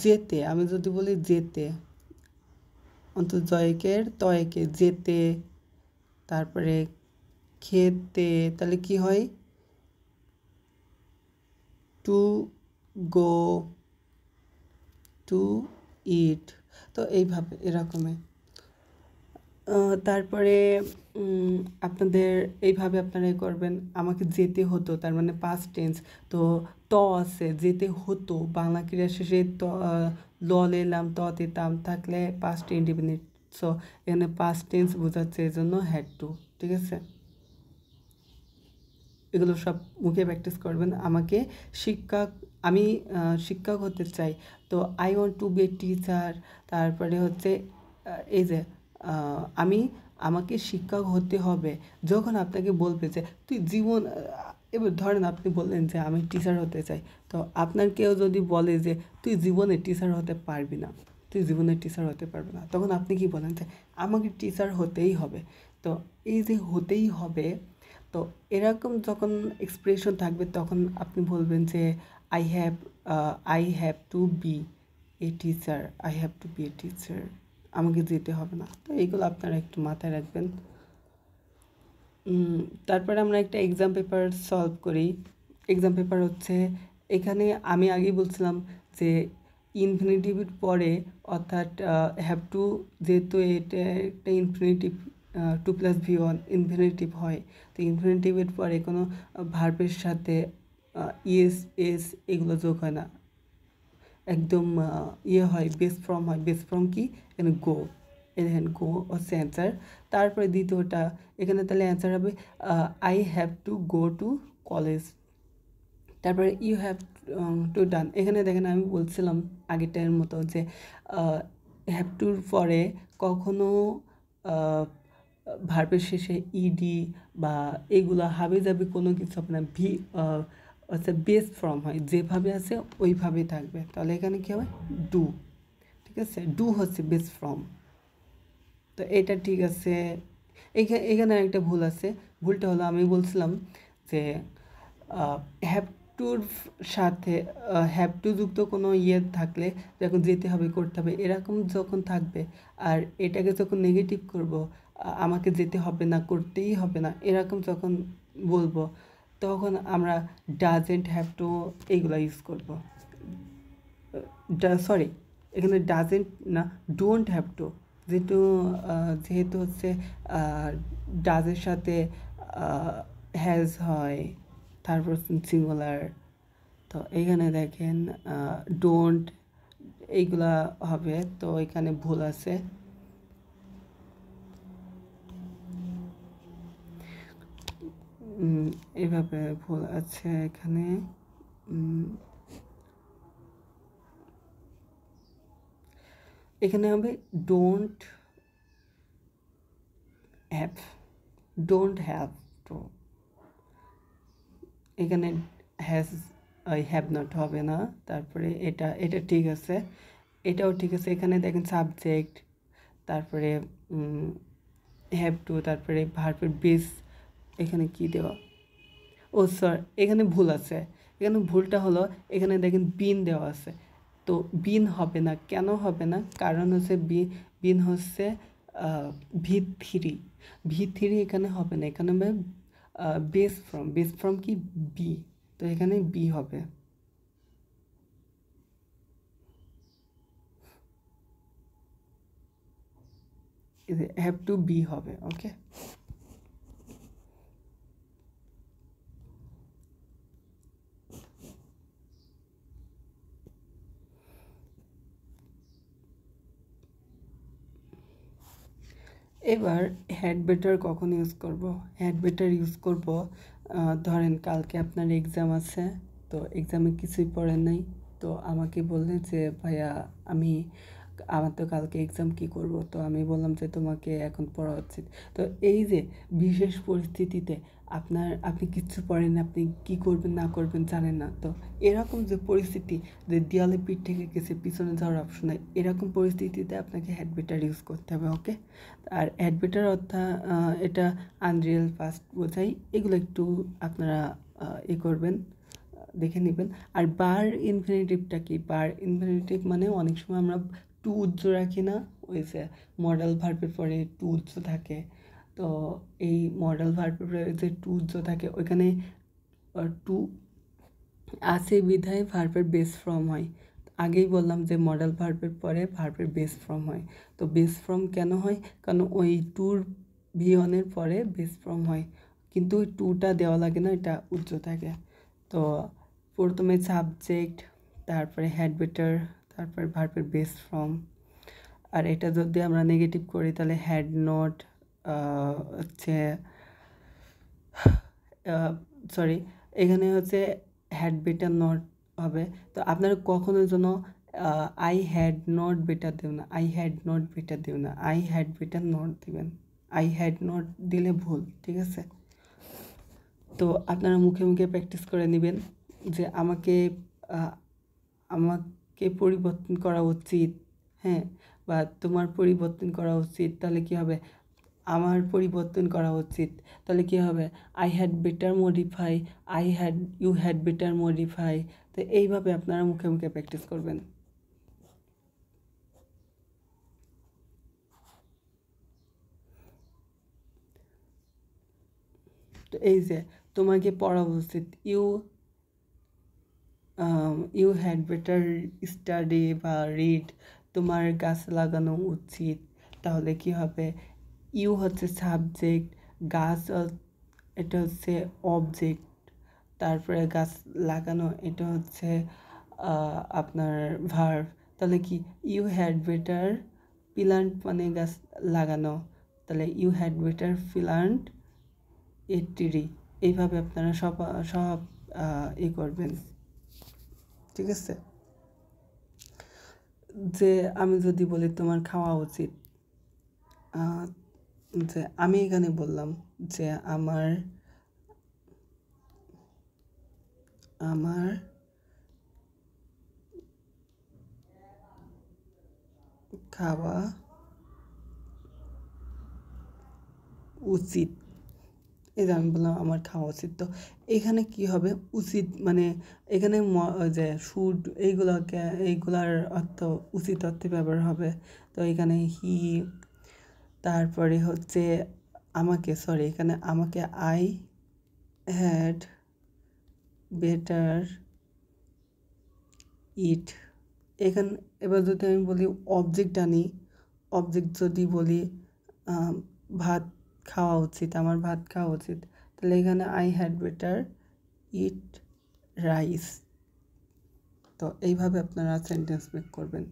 যেতে, আমি যদি বলি যেতে, অন্তত জয়কের তয়কে যেতে, তারপরে খেতে, তাহলে কি হয়, টু গো, টু ইট। তো এইভাবে এরকমই তারপরে আপনাদের এইভাবে আপনারা করবেন। আমাকে যেতে হতো, তার মানে পাস্ট টেন্স। তো ত আছে, যেতে হতো, বাংলা ক্রিয়া শেষে ত ল এলাম, ত তেতাম থাকলে পাস্ট ইন্ডিপেন্ডেন্ট। সো এখানে পাস্ট টেন্স বোঝাচ্ছে, এই জন্য হ্যাড টু। ঠিক আছে, এগুলো সব মুখে প্র্যাকটিস করবেন। আমি শিক্ষক হতে চাই, তো I want to be a teacher. তারপরে হচ্ছে এই যে আমাকে শিক্ষক হতে হবে। যখন আপনাকে বলবে যে তুই এবার ধরেন আপনি বললেন যে আমি টিচার হতে চাই, তো আপনার কেউ যদি বলে যে তুই জীবনে টিচার হতে পারবি না, তুই জীবনে টিচার হতে পারবি না, তখন আপনি কি বলেন যে আমাকে টিচার হতেই হবে। তো এই যে হতেই হবে, তো এরকম যখন এক্সপ্রেশন থাকবে তখন আপনি বলবেন যে I have I have to be a teacher, I have to be a teacher, আমাকে যেতে হবে না। তো এইগুলো আপনারা একটু মাথায় রাখবেন। তারপরে আমরা একটা এক্সাম পেপার সলভ করি। এক্সাম পেপার হচ্ছে, এখানে আমি আগেই বলছিলাম যে ইনফিনিটিভের পরে, অর্থাৎ হ্যাভ টু, যেহেতু এটা একটা infinitive, to plus V one infinitive হয়, তো ইনফিনিটিভের পরে কোনো ভার্বের সাথে ইএস এস এগুলো যোগ হয় না, একদম হয়, বেস ফর্ম হয়। বেস ফর্ম কি, এখানে গো, এখানে গো হচ্ছে অ্যান্সার। তারপরে দ্বিতীয়টা, এখানে তাহলে অ্যান্সার হবে I have to go to college. তারপরে ইউ হ্যাভ টু ডান। এখানে দেখেন আমি বলছিলাম আগেরটার মতো যে হ্যাভ টুর পরে কখনো ভার্বের শেষে ইডি বা এগুলো হাবি যাবি কোনো কিছু হবে না, হচ্ছে বেস ফর্ম হয়, যেভাবে আছে ওইভাবেই থাকবে। তাহলে এখানে কী হবে, ডু। ঠিক আছে, ডু হচ্ছে বেস ফর্ম। তো এটা ঠিক আছে। এখানে একটা ভুল আছে। ভুলটা হলো, আমি বলছিলাম যে হ্যাভ টুর সাথে হ্যাভ টু যুক্ত কোনো থাকলে, যখন যেতে হবে, করতে হবে, এরকম যখন থাকবে, আর এটাকে যখন নেগেটিভ করব, আমাকে যেতে হবে না, করতেই হবে না, এরকম যখন বলবো, তখন আমরা ডাজেন্ট হ্যাভ টু এইগুলো ইউজ করব। সরি, এখানে ডাজেন্ট না, ডোন্ট হ্যাভ টু। যেহেতু হচ্ছে ডাজের সাথে হ্যাজ হয়, তারপর সিঙ্গুলার, তো এখানে দেখেন ডোন্ট এইগুলা হবে, তো এখানে ভুল আছে। এইভাবে ভুল আছে এখানে। এখানে হবে don't have, don't have two. এখানে হ্যাজ হ্যাভ নট হবে না। তারপরে এটা ঠিক আছে, এটাও ঠিক আছে। এখানে দেখেন সাবজেক্ট, তারপরে হ্যাভ টু, তারপরে ভার্বের বেস, এখানে কি দেওয়া, ও স্যার এখানে ভুল আছে। এখানে ভুলটা হলো, এখানে দেখেন বিন দেওয়া আছে, তো বিন হবে না। কেন হবে না, কারণ হচ্ছে বিন হচ্ছে ভি3, ভি3 এখানে হবে না, এখানে হবে বেস ফর্ম। বেস ফর্ম কি, বি, তো এখানে বি হবে। হ্যাভ টু বি হবে। ওকে, এবার হ্যাড বেটার কখন ইউজ করব? হ্যাড বেটার ইউজ করব, ধরেন কালকে আপনার এক্সাম আছে, তো এক্সামে কিছুই পড়েন নাই, তো আমাকে বললেন যে ভাইয়া আমার তো কালকে এক্সাম, কি করব? তো আমি বললাম যে তোমাকে এখন পড়া উচিত। তো এই যে বিশেষ পরিস্থিতিতে আপনি কিচ্ছু পড়েন না, আপনি কি করবেন না করবেন জানেন না, তো এরকম যে পরিস্থিতি, যে দেয়ালে পিঠ থেকে গেছে, পিছনে যাওয়ার অপশন নাই, এরকম পরিস্থিতিতে আপনাকে হ্যাড বেটার ইউজ করতে হবে। ওকে, আর হ্যাড বেটার অর্থাৎ এটা আনরিয়েল পাস্ট বোঝাই, এগুলো একটু আপনারা করবেন, দেখে নেবেন। আর বার ইনফিনিটিভটা কি, বার ইনফিনিটিভ মানে অনেক সময় আমরা টু উজ্জ রাখি না, ওই যে মডেল ভার্বের পরে টু উজ্জ থাকে, তো এই মডেল ভার্বের পরে যে টু উজ্জ থাকে, ওইখানে টু আছে বিধায় ভার্বের বেস ফর্ম হয়। আগেই বললাম যে মডেল ভার্বের পরে ভার্বের বেস ফর্ম হয়। তো বেস ফর্ম কেন হয়? কারণ ওই টুর ভিওনের পরে বেস ফর্ম হয়, কিন্তু ওই টুটা দেওয়া লাগে না, এটা উচ্চ থাকে। তো প্রথমে সাবজেক্ট, তারপরে হ্যাড বেটার, তারপরে ভার্বের বেস ফর্ম। আর এটা যদি আমরা নেগেটিভ করি তাহলে হ্যাড নট, হচ্ছে সরি, এখানে হচ্ছে হ্যাড বেটার নট হবে। তো আপনারা কখনো যেন আই হ্যাড নট বেটার দেবেন না, আই হ্যাড নট বেটার দেবেন না, আই হ্যাড বেটার নট দিবেন। আই হ্যাড নট দিলে ভুল, ঠিক আছে? তো আপনারা মুখে মুখে প্র্যাকটিস করে নেবেন যে আমাকে পরিবর্তন করা উচিত, হ্যাঁ, বা তোমার পরিবর্তন করা উচিত। তাহলে কী হবে? আমার পরিবর্তন করা উচিত, তাহলে কী হবে? I had better modify, you had better modify. তো এইভাবে আপনারা মুখে মুখে প্র্যাকটিস করবেন। তো এই যে তোমাকে পড়া উচিত, ইউ হ্যাড বেটার স্টাডি বা রিড, তোমার গাছ লাগানো উচিত। তাহলে কি হবে? ইউ হচ্ছে সাবজেক্ট, গাছ এটা হচ্ছে অবজেক্ট, তারপরে গাছ লাগানো এটা হচ্ছে আপনার ভার্ব। তাহলে কি ইউ হ্যাড বেটার প্ল্যান্ট মানে গাছ লাগানো, তাহলে you had better plant a tree. এইভাবে আপনারা সব সব করবেন, ঠিক আছে? যে আমি যদি বলি তোমার খাওয়া উচিত, যে আমি এখানে বললাম যে আমার আমার খাওয়া উচিত, এই যে আমি বললাম আমার খাওয়া উচিত। তো এখানে কি হবে? উচিত মানে এখানে যে শুড এইগুলার অর্থ উচিত অর্থে ব্যবহার হবে। তো এখানে হি, তারপরে হচ্ছে এখানে আমাকে আই হ্যাড বেটার ইট। এবার যদি আমি বলি অবজেক্ট আনি, অবজেক্ট যদি বলি ভাত খাওয়া উচিত, আমার ভাত খাওয়া উচিত, তাহলে এখানে I had better eat rice. তো এইভাবে আপনারা সেন্টেন্স মেক করবেন,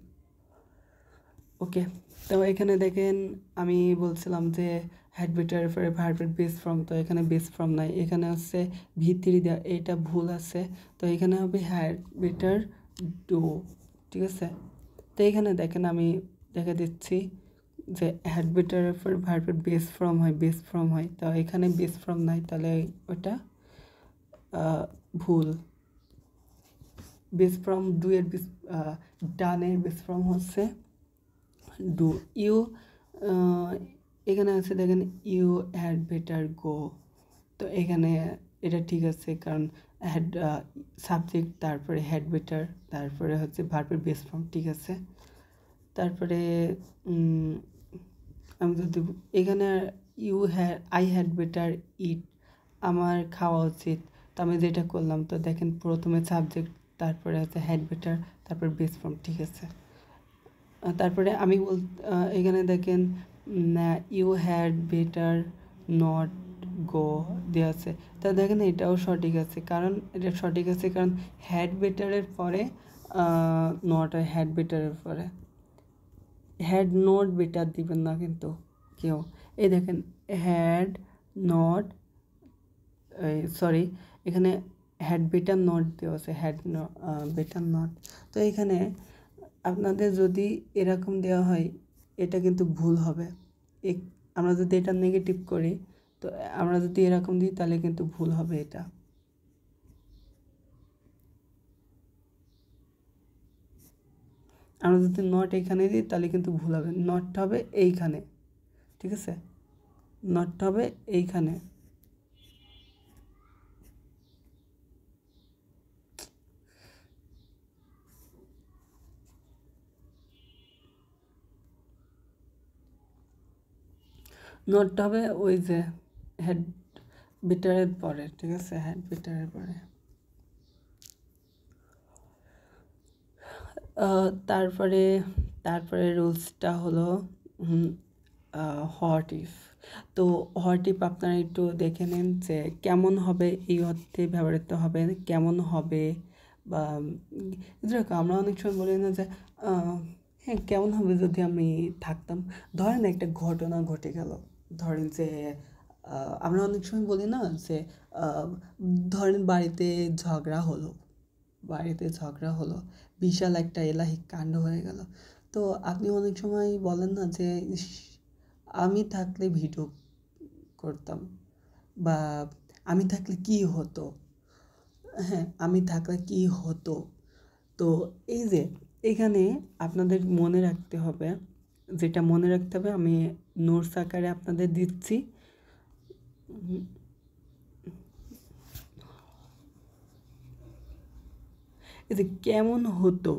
ওকে? তো এখানে দেখেন আমি বলছিলাম যে হ্যাড বেটার পরে ভার্বের বেস ফর্ম, তো এখানে বেস ফর্ম নাই, এখানে হচ্ছে ভিত্তি দেওয়া, এটা ভুল আছে। তো এখানে হবে হ্যাড বেটার ডু, ঠিক আছে? তো এখানে দেখেন আমি দেখা দিচ্ছি যে হ্যাড বেটারের পর ভার্বের বেস ফর্ম হয়, তো এখানে বেস ফর্ম নাই, তাহলে ওটা ভুল। বেস ফর্ম ডু এর ডানের বেস ফর্ম হচ্ছে ডু। ইউ এখানে আছে দেখেন ইউ হ্যাড বেটার গো, তো এখানে এটা ঠিক আছে, কারণ হ্যাড সাবজেক্ট, তারপরে হ্যাড বেটার, তারপরে হচ্ছে ভার্বের বেস ফর্ম, ঠিক আছে? তারপরে আমি যদি এখানে আই হ্যাড বেটার ইট, আমার খাওয়া উচিত, তো আমি যেটা করলাম, তো দেখেন প্রথমে সাবজেক্ট, তারপরে হচ্ছে হ্যাড বেটার, তারপর বেস ফর্ম, ঠিক আছে? তারপরে আমি এখানে দেখেন you had better not go দেওয়া আছে, তা দেখেন এটাও সঠিক আছে, কারণ এটা সঠিক আছে কারণ হ্যাড বেটারের পরে নট হয়, হ্যাড বেটারের পরে। হ্যাড নট বেটার দিবেন না কিন্তু কেউ। এই দেখেন হ্যাড নট, সরি, এখানে হ্যাড বেটার নট দেওয়া আছে, হ্যাড বেটার নট। তো এখানে আপনাদের যদি এরকম দেওয়া হয় এটা কিন্তু ভুল হবে। আমরা যদি এটা নেগেটিভ করি, তো আমরা যদি এরকম দিই তাহলে কিন্তু ভুল হবে। এটা আমরা যদি নট এখানে দিই তাহলে কিন্তু ভুল হবে, নটটা হবে এইখানে, ঠিক আছে? নটটা হবে এইখানে। নটটা হবে ওই যে হ্যাড বেটারের পরে, ঠিক আছে? হ্যাড বেটারের পরে। তারপরে তারপরে রুলসটা হলো হোয়াট ইফ। তো হোয়াট ইফ আপনারা একটু দেখে নিন যে কেমন হবে, এই অর্থে ব্যবহৃত হবে, কেমন হবে বা যেরকম আমরা অনেক সময় বলি না যে হ্যাঁ কেমন হবে যদি আমি থাকতাম। ধরেন একটা ঘটনা ঘটে গেল, ধরেন যে আমরা অনেক সময় বলি না যে ধরেন বাড়িতে ঝগড়া হলো, বিশাল একটা এলাহি কাণ্ড হয়ে গেল। তো আপনি অনেক সময় বলেন না যে ইস, আমি থাকলে ভিডিও করতাম, বা আমি থাকলে কি হতো, হ্যাঁ আমি থাকলে কি হতো। তো এই যে এখানে আপনাদের মনে রাখতে হবে, আমি নোটস আকারে আপনাদের দিচ্ছি। এই যে কেমন হতো,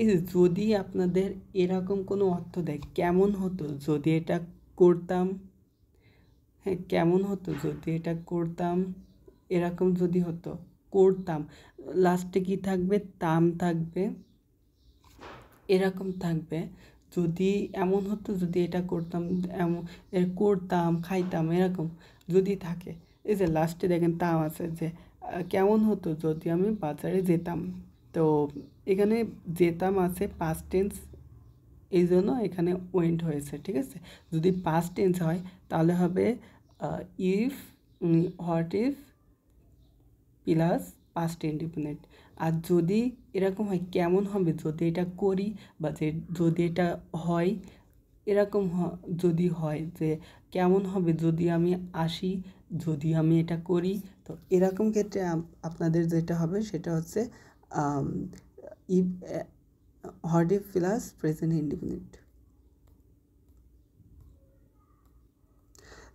এই যে যদি আপনাদের এরকম কোনো অর্থ দেয়, কেমন হতো যদি এটা করতাম, হ্যাঁ কেমন হতো যদি এটা করতাম, এরকম যদি হতো, করতাম, লাস্টে কি থাকবে, তাম থাকবে, এরকম থাকবে। যদি এমন হতো যদি এটা করতাম, এমন করতাম, খাইতাম, এরকম যদি থাকে। এই যে লাস্টে দেখেন তাম আছে, যে কেমন হতো যদি আমি বাজারে যেতাম। তো এখানে যেতাম আছে পাস্ট টেন্স, এই জন্য এখানে ওয়েন্ট হয়েছে, ঠিক আছে। যদি পাস্ট টেন্স হয় তাহলে হবে if, what if plus past indefinite. আর যদি এরকম হয় কেমন হবে যদি এটা করি, বা যে যদি এটা হয়, এরকম যদি হয় যে কেমন হবে যদি আমি আসি, যদি আমি এটা করি। তো এরকম ক্ষেত্রে আপনাদের যেটা হবে সেটা হচ্ছে if, what if plus present indefinite.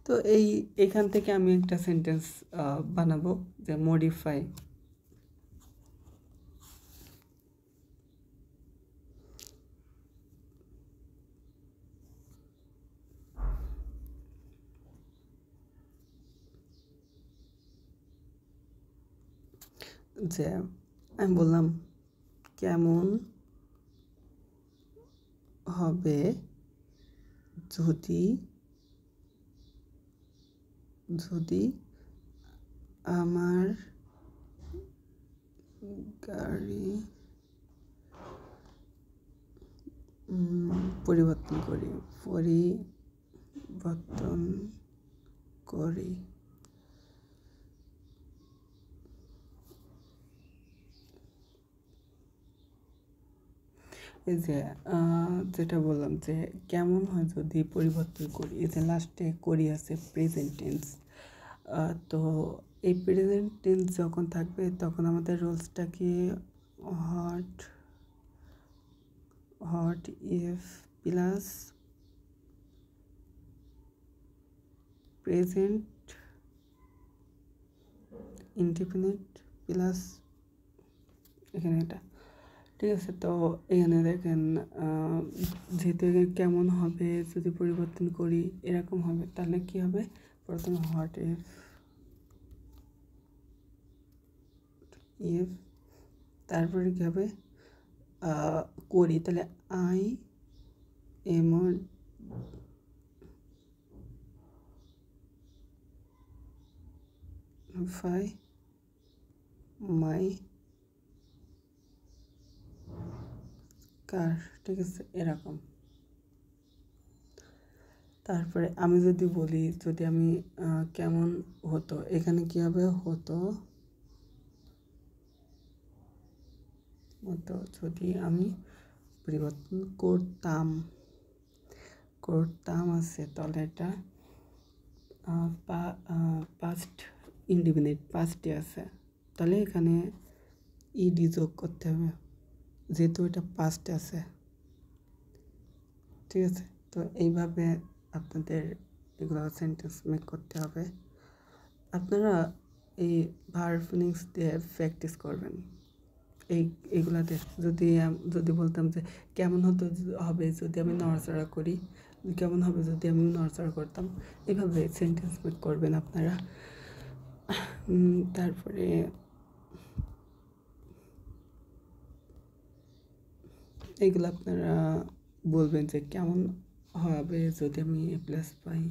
তো এখান থেকে আমি একটা সেন্টেন্স বানাবো, যে মডিফাই। যে আমি বললাম কেমন হবে যদি আমার গাড়ি পরিবর্তন করি। এই যে যেটা বললাম যে কেমন হয় যদি পরিবর্তন করি, এই যে লাস্টে করি আছে প্রেজেন্ট টেন্স। তো এই প্রেজেন্ট টেন্স যখন থাকবে তখন আমাদের রুলসটা কি, what if plus present indefinite plus এখানে এটা, ঠিক আছে। তো এখানে দেখেন যেহেতু এখানে কেমন হবে যদি পরিবর্তন করি এরকম হবে, তাহলে কি হবে, প্রথমে হোয়াট ইফ, তারপরে কী হবে, করি, তাহলে আই এমফাই মাই কার, ঠিক আছে এরকম। তারপরে আমি যদি বলি যদি আমি কেমন হতো, এখানে কি হবে, হতো যদি আমি পরিবর্তন করতাম আছে, তাহলে এটা পাস্ট ইনডিফিনিট, পাস্টে আছে, তাহলে এখানে ইডি যোগ করতে হবে যেহেতু এটা পাস্টে আছে, ঠিক আছে। তো এইভাবে আপনাদের এগুলো সেন্টেন্স মেক করতে হবে। আপনারা এই ভার্ব ফিনিক্স দিয়ে প্র্যাকটিস করবেন। এইগুলাতে যদি বলতাম যে কেমন হবে যদি আমি নড়াচড়া করি, কেমন হবে যদি আমি নড়াচড়া করতাম, এইভাবে সেন্টেন্স মেক করবেন আপনারা। তারপরে এগুলো আপনারা বলবেন যে কেমন হবে যদি আমি এ প্লাস পাই,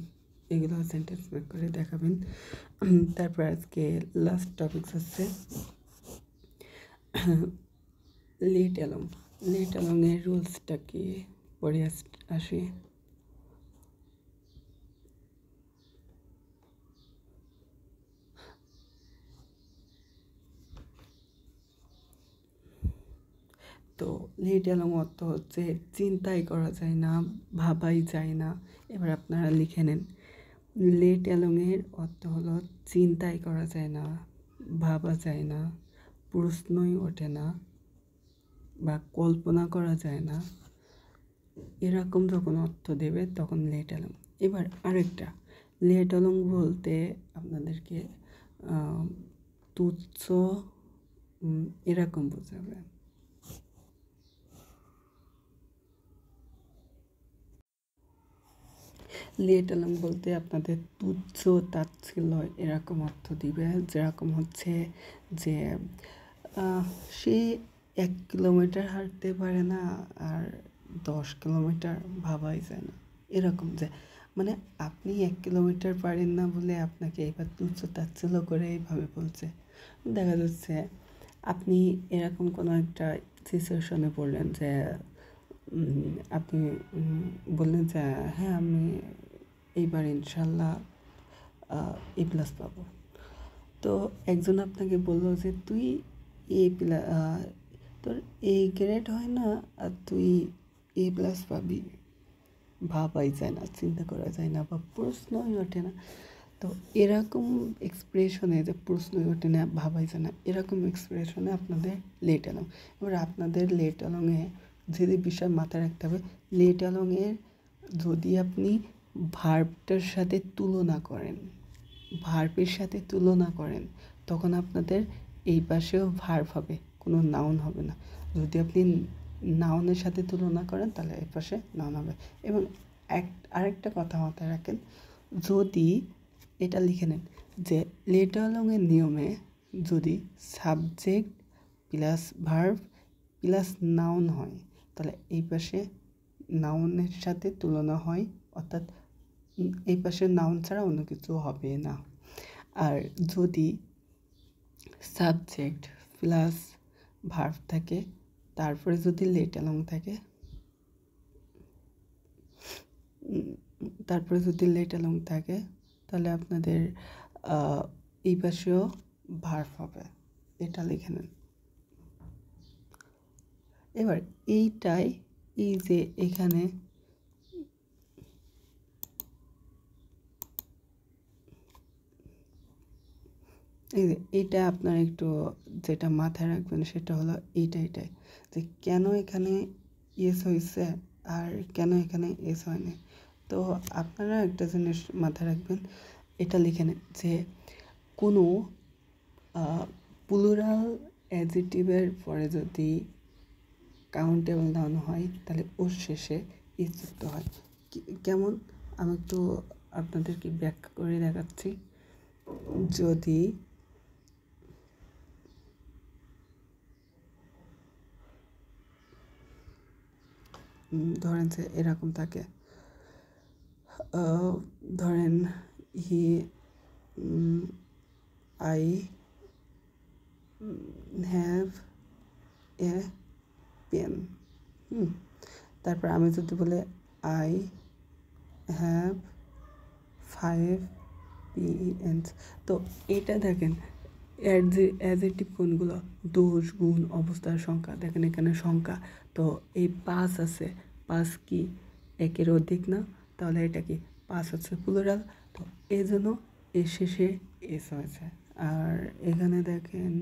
এগুলো সেন্টেন্স মেক করে দেখাবেন। তারপর আজকে লাস্ট টপিক হচ্ছে লেট অ্যালং। লেট অ্যালংয়ের রুলসটা কি পড়ে আসি। তো লেট অ্যালং অর্থ হচ্ছে চিন্তাই করা যায় না, ভাবাই যায় না। এবার আপনারা লিখে নেন, লেট অ্যালংয়ের অর্থ হলো চিন্তাই করা যায় না, ভাবা যায় না, প্রশ্নই ওঠে না বা কল্পনা করা যায় না, এরকম যখন অর্থ দেবে তখন লেট অ্যালং। এবার আরেকটা, লেট অ্যালং বলতে আপনাদেরকে তুচ্ছ এরকম বোঝাবে। লেট অ্যালং বলতে আপনাদের তুচ্ছ তাচ্ছিল্য এরকম অর্থ দিবে, যেরকম হচ্ছে যে সে 1 কিলোমিটার হাঁটতে পারে না আর 10 কিলোমিটার ভাবাই যায় না, এরকম যে মানে আপনি 1 কিলোমিটার পারেন না বলে আপনাকে এবার তুচ্ছ তাচ্ছিল্য করে এইভাবে বলছে। দেখা যাচ্ছে আপনি এরকম কোনো একটা সিচুয়েশনে পড়লেন যে আপনি বললেন যে হ্যাঁ আমি এইবার ইনশাল্লাহ এ প্লাস পাবো। তো একজন আপনাকে বললো যে তুই এ প্লাস, তোর এ গ্রেড হয় না আর তুই এ প্লাস পাবি, ভাবাই যায় না, চিন্তা করা যায় না বা প্রশ্নই ওঠে না। তো এরকম এক্সপ্রেশনে যে প্রশ্নই ওঠে না, ভাবাই যায় না, এরকম এক্সপ্রেশনে আপনাদের লেট অ্যালং। এবার আপনাদের লেট অ্যালংয়ে যে বিষয় মাথায় রাখতে হবে, লেট অ্যালংয়ের যদি আপনি ভার্বটার সাথে তুলনা করেন, ভার্বের সাথে তুলনা করেন, তখন আপনাদের এই পাশেও ভার্ব হবে, কোনো নাউন হবে না। যদি আপনি নাউনের সাথে তুলনা করেন তাহলে এই পাশে নাউন হবে। এবং আরেকটা কথা মাথায় রাখেন, যদি এটা লিখে নেন যে লেট অ্যালংয়ের নিয়মে যদি subject plus verb plus noun হয় তাহলে এই পাশে নাউনের সাথে তুলনা হয়, অর্থাৎ এই পাশে নাউন ছাড়া অন্য কিছু হবে না। আর যদি সাবজেক্ট প্লাস ভার্ব থাকে তারপরে যদি লেট অ্যালং থাকে, তাহলে আপনাদের এই পাশেও ভার্ব হবে, এটা লিখে নেন। এবার এইটাই, এই যে এখানে এইটা আপনার একটু যেটা মাথায় রাখবেন সেটা হলো এইটাই যে কেন এখানে এস হয়েছে আর কেন এখানে এস হয়নি। তো আপনারা একটা জিনিস মাথায় রাখবেন, এটা লিখে নেন যে কোনো প্লুরাল অ্যাডজেক্টিভের পরে যদি কাউন্টেবল নাউন হয় তাহলে ওর শেষে ইস যুক্ত হয়। কেমন আমি একটু আপনাদেরকে ব্যাখ্যা করে দেখাচ্ছি। যদি ধরেন যে এরকম থাকে, ধরেন he I have a pen, তারপর আমি যদি বলে আই হ্যাভ 5 pens, তো এটা দেখেন অ্যাডজেক্টিভ কোনগুলো, দোষ গুণ অবস্থার সংখ্যা, দেখেন এখানে সংখ্যা, তো এই 5 আছে, 5 কি একের অধিক না, তাহলে এটা কি 5 হচ্ছে প্লুরাল, তো এই জন্য এর শেষে এস হয়েছে। আর এখানে দেখেন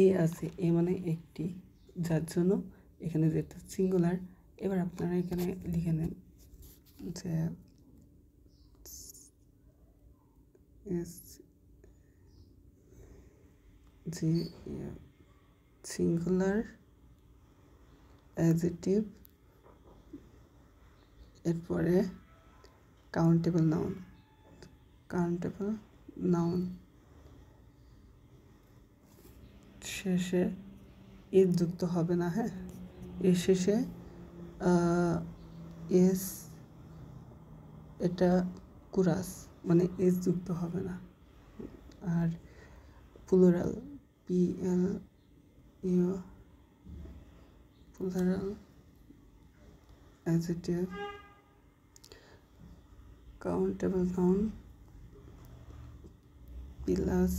এ আছে, এ মানে একটি, যার জন্য এখানে যেটা সিঙ্গুলার। এবার আপনারা এখানে লিখে নেন যে সিঙ্গুলার অ্যাডজেক্টিভ এরপরে কাউন্টেবল নাউন শেষে এস যুক্ত হবে না। হ্যাঁ, এর শেষে এস, এটা কুরাস, মানে এস যুক্ত হবে না। আর plural, PL U, plural adjective, countable noun plus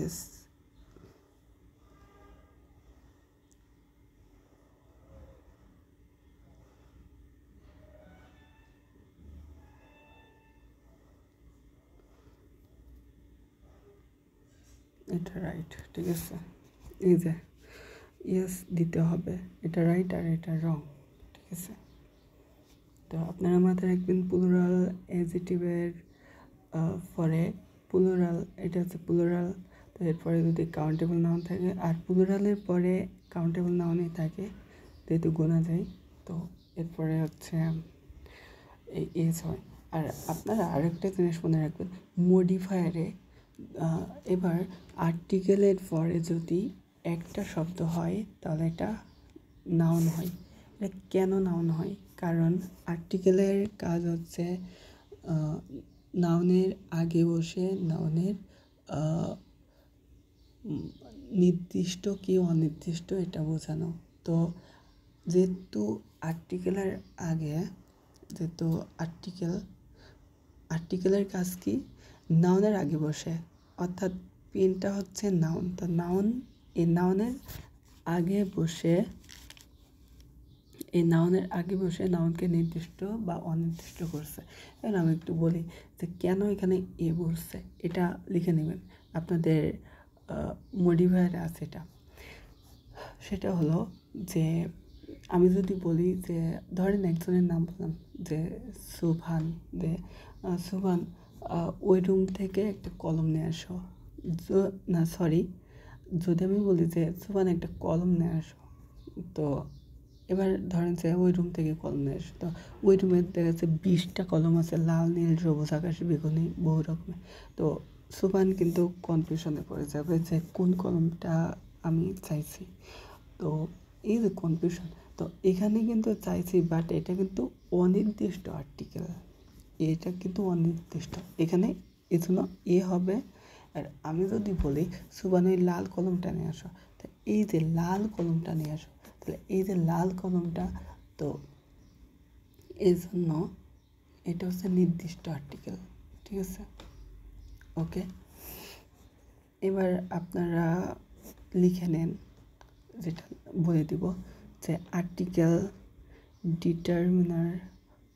S. এটা রাইট, ঠিক আছে। এই যে ইয়েস দিতে হবে, এটা রাইট আর এটা রং, ঠিক আছে। তো আপনারা মাথায় রাখবেন প্লুরাল অ্যাডজেক্টিভের পরে প্লুরাল, এটা হচ্ছে প্লুরাল। তো এরপরে যদি কাউন্টেবল নাউন থাকে, আর প্লুরালের পরে কাউন্টেবল নাউনই থাকে যেহেতু গোনা যায়, তো এরপরে হচ্ছে এই এস হয়। আর আপনারা আরেকটা জিনিস মনে রাখবেন, মডিফায়ারে এবার আর্টিকেলের পরে যদি একটা শব্দ হয় তাহলে এটা নাউন হয়। এটা কেন নাউন হয়? কারণ আর্টিকেলের কাজ হচ্ছে নাউনের আগে বসে নাউনের নির্দিষ্ট কি অনির্দিষ্ট এটা বোঝানো। তো যেহেতু আর্টিকেলের আগে, যেহেতু আর্টিকেলের কাজ কি, নাউনের আগে বসে, অর্থাৎ পেনটা হচ্ছে নাউন। তো নাউন, এই নাউনের আগে বসে, এই নাউনের আগে বসে নাউনকে নির্দিষ্ট বা অনির্দিষ্ট করছে। এখন আমি একটু বলি যে কেন এখানে এ বসছে, এটা লিখে নেবেন আপনাদের মডিফায়ারে আছে এটা। সেটা হলো যে আমি যদি বলি যে ধরেন একজনের নাম বললাম যে সুভান, যে সুভান ওই রুম থেকে একটা কলম নিয়ে আসো, না সরি, যদি আমি বলি যে সুভান একটা কলম নিয়ে আসো, তো এবার ধরেন যে ওই রুম থেকে কলম নিয়ে আসো, তো ওই রুমে দেখা যাচ্ছে 20টা কলম আছে, লাল, নীল, সবুজ, আকাশি, বেগুনি, বহু রকমের। তো সুভান কিন্তু কনফিউশনে পড়ে যাবে যে কোন কলমটা আমি চাইছি। তো এই যে কনফিউশন, তো এখানে কিন্তু চাইছি, বাট এটা কিন্তু অনির্দিষ্ট আর্টিকেল, এটা কিন্তু অনির্দিষ্ট, এখানে এই জন্য এ হবে। আর আমি যদি বলি সুবান ওই লাল কলমটা নিয়ে আসো, তো এই যে লাল কলমটা নিয়ে আসো, তাহলে এই যে লাল কলমটা, তো এই জন্য এটা হচ্ছে নির্দিষ্ট আর্টিকেল, ঠিক আছে। ওকে, এবার আপনারা লিখে নেন, যেটা বলে দিব যে আর্টিকেল, ডিটারমিনার,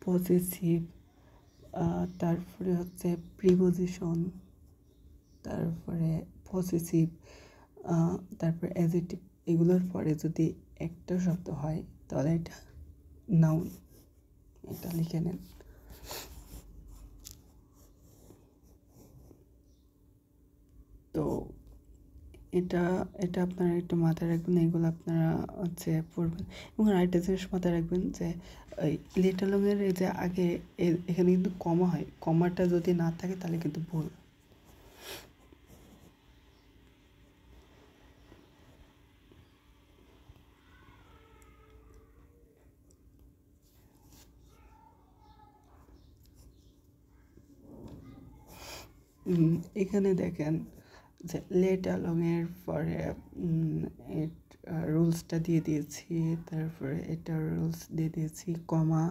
পসেসিভ, তারপরে হচ্ছে প্রিপোজিশন, তারপরে পসেসিভ, তারপরে অ্যাডজেক্টিভ, এগুলোর পরে যদি একটা শব্দ হয় তাহলে এটা নাউন। এটা লিখে নেন। তো এটা এটা আপনারা একটু মাথায় রাখবেন, এগুলো আপনারা হচ্ছে পড়বেন। এবং আরেকটা জিনিস মাথায় রাখবেন যে এই লেটারলংয়ের এই যে আগে এখানে কিন্তু কমা হয়, কমাটা যদি না থাকে তাহলে কিন্তু ভুল। এখানে দেখেন যে লেট অ্যালংয়ের পরে রুলসটা দিয়ে দিয়েছি, তারপরে এটা রুলস দিয়ে দিয়েছি, কমা,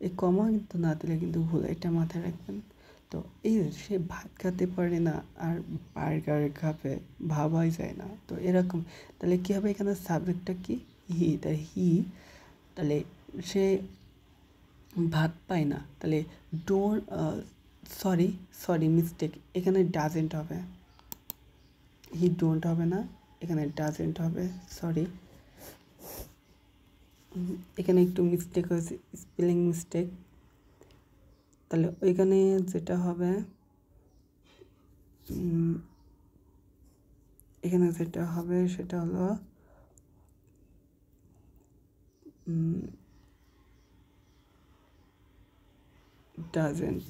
এই কমা কিন্তু না দিলে কিন্তু ভুল, এটা মাথায় রাখবেন। তো এই সে ভাত খেতে পারে না আর বার্গার খাবে, ভাবাই যায় না, তো এরকম। তাহলে কী হবে, এখানে সাবজেক্টটা কি, হি, তাই হি, তাহলে সে ভাত পায় না, তাহলে ডোন্ট, সরি মিস্টেক, এখানে ডাজেন্ট হবে, হি ডোন্ট হবে না, এখানে ডাজেন্ট হবে, সরি, এখানে একটু মিস্টেক হয়েছে, স্পেলিং মিস্টেক। তাহলে ওইখানে যেটা হবে, এখানে যেটা হবে সেটা হলো ডাজেন্ট।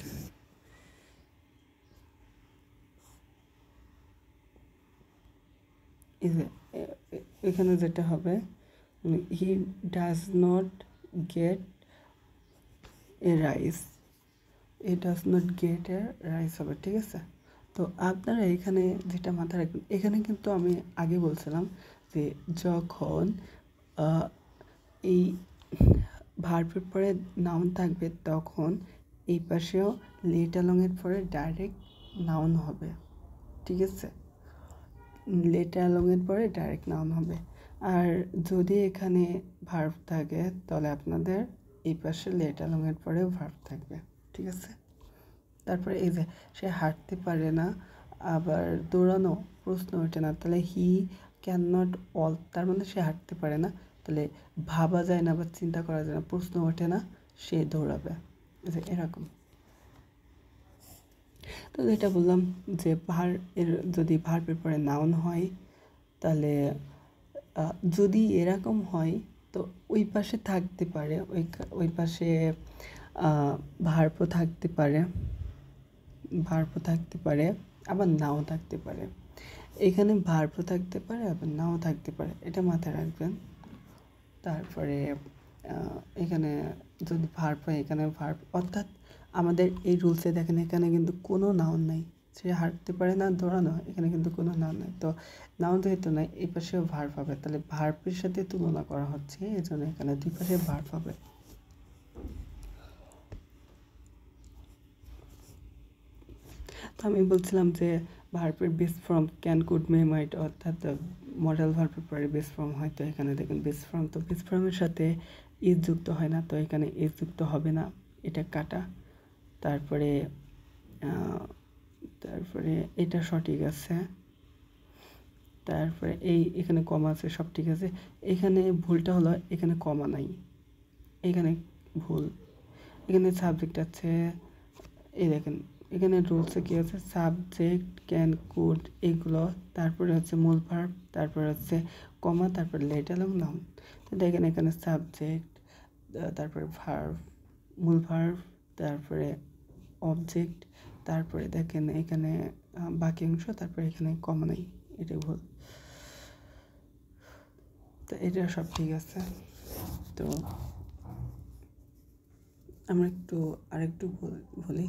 এখানে যেটা হবে he does not get a rice, he does not get a rice হবে, ঠিক আছে। তো আপনারা এখানে যেটা মাথায় রাখবেন, এখানে কিন্তু আমি আগে বলছিলাম যে যখন এই ভার্বের পরে নাউন থাকবে তখন এই পাশেও লেট অ্যালংয়ের পরে ডাইরেক্ট নাউন হবে, ঠিক আছে। লেট অ্যালংয়ের পরে ডাইরেক্ট নাউন হবে। আর যদি এখানে ভার্ব থাকে তাহলে আপনাদের এই পাশে লেট অ্যালংয়ের পরেও ভার্ব থাকবে, ঠিক আছে। তারপরে এই যে সে হাঁটতে পারে না, আবার দৌড়ানো প্রশ্ন ওঠে না, তাহলে হি ক্যান নট অল, তার মানে সে হাঁটতে পারে না, তাহলে ভাবা যায় না বা চিন্তা করা যায় না, প্রশ্ন ওঠে না সে দৌড়াবে, যে এরকম। তো যেটা বললাম যে এর যদি ভার্বের পরে নাউন হয় তাহলে যদি এরকম হয় তো ওই পাশে থাকতে পারে, ওই পাশে ভার্বও থাকতে পারে, আবার নাও থাকতে পারে। এখানে ভার্বও থাকতে পারে আবার নাও থাকতে পারে, এটা মাথায় রাখবেন। তারপরে এখানে যদি ভার্ব হয় এখানে ভার্ব, অর্থাৎ আমাদের এই রুলসে দেখেন এখানে কিন্তু কোনো নাউন নাই, সে হাঁটতে পারে না দৌড়ানো, এখানে কিন্তু কোনো নাউন নাই। তো নাউন যেহেতু নাই এই পাশেও ভার্ব হবে, তাহলে ভার্বের সাথে তুলনা করা হচ্ছে, এই জন্য এখানে দুই পাশে ভার্ব হবে। তো আমি বলছিলাম যে ভার্বের বেস ফর্ম ক্যান, কুড, মে, মাইট, অর্থাৎ মডেল ভার্বের পরে বেস ফর্ম হয়। তো এখানে দেখুন বেস ফর্ম, তো বেস ফর্মের সাথে ইজ যুক্ত হয় না, তো এখানে ইজ যুক্ত হবে না, এটা কাটা। তারপরে এটা সঠিক আছে। তারপরে এখানে কমা আছে, সব ঠিক আছে। এখানে ভুলটা হলো এখানে কমা নাই, এখানে ভুল। এখানে সাবজেক্ট আছে, এই দেখেন এখানে রুলসে কী আছে, সাবজেক্ট, ক্যান, কুড এগুলো, তারপরে হচ্ছে মূল ভার্ব, তারপরে হচ্ছে কমা, তারপরে লেট অ্যালং নাউন। তো দেখেন এখানে সাবজেক্ট, তারপরে ভার্ব, মূল ভার্ব, তারপরে অবজেক্ট, তারপরে দেখেন এখানে বাকি অংশ, তারপরে এখানে কমা নেই, এটাই ভুল। তো এটা সব ঠিক আছে। তো আমরা আরেকটু বলি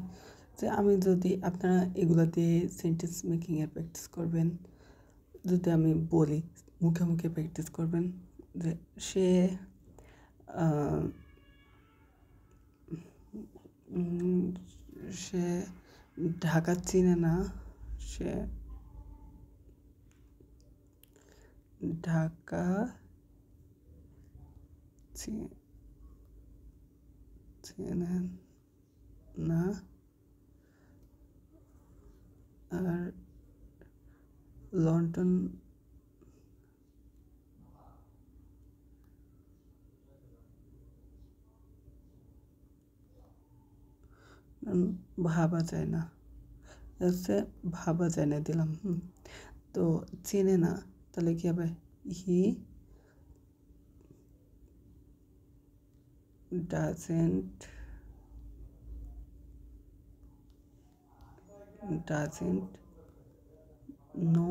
যে আমি যদি আপনারা এগুলো দিয়ে সেন্টেন্স মেকিংয়ের প্র্যাকটিস করবেন, যদি আমি বলি মুখে মুখে প্র্যাকটিস করবেন যে সে সে ঢাকা চিনে না, সে ঢাকা চেনে না, আর লন্ডন ভাবা যায় না, হচ্ছে ভাবা যায় না দিলাম। তো চেনে না, তাহলে কী হবে, he doesn't know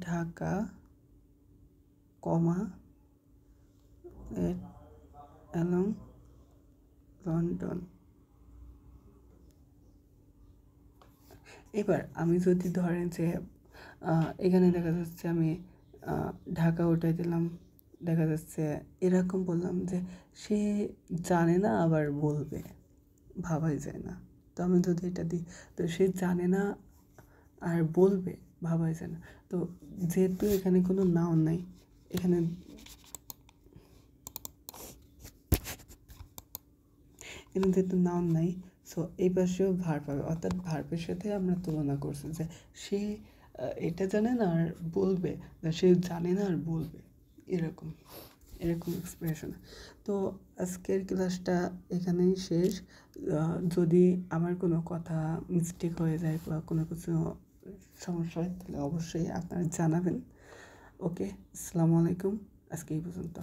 Dhaka, comma along London. এবার আমি যদি ধরেন যে এখানে দেখা যাচ্ছে আমি ঢাকা উঠাই দিলাম, দেখা যাচ্ছে এরকম বললাম যে সে জানে না আবার বলবে, ভাবাই যায় না। তো আমি যদি এটা দিই, তো সে জানে না আর বলবে, ভাবাই যায় না। তো যেহেতু এখানে কোনো নাউন নাই, এখানে যেহেতু নাউন নাই, সো এই পাশেও ভার্ব হবে, অর্থাৎ ভার্বের সাথে আমরা তুলনা করছি যে সে এটা জানে না আর বলবে, সে জানে না আর বলবে, এরকম এক্সপ্রেশন। তো আজকের ক্লাসটা এখানেই শেষ। যদি আমার কোনো কথা মিস্টেক হয়ে যায় বা কোনো কিছু সমস্যা হয় তাহলে অবশ্যই আপনারা জানাবেন। ওকে, আসসালামু আলাইকুম, আজকে এই পর্যন্ত।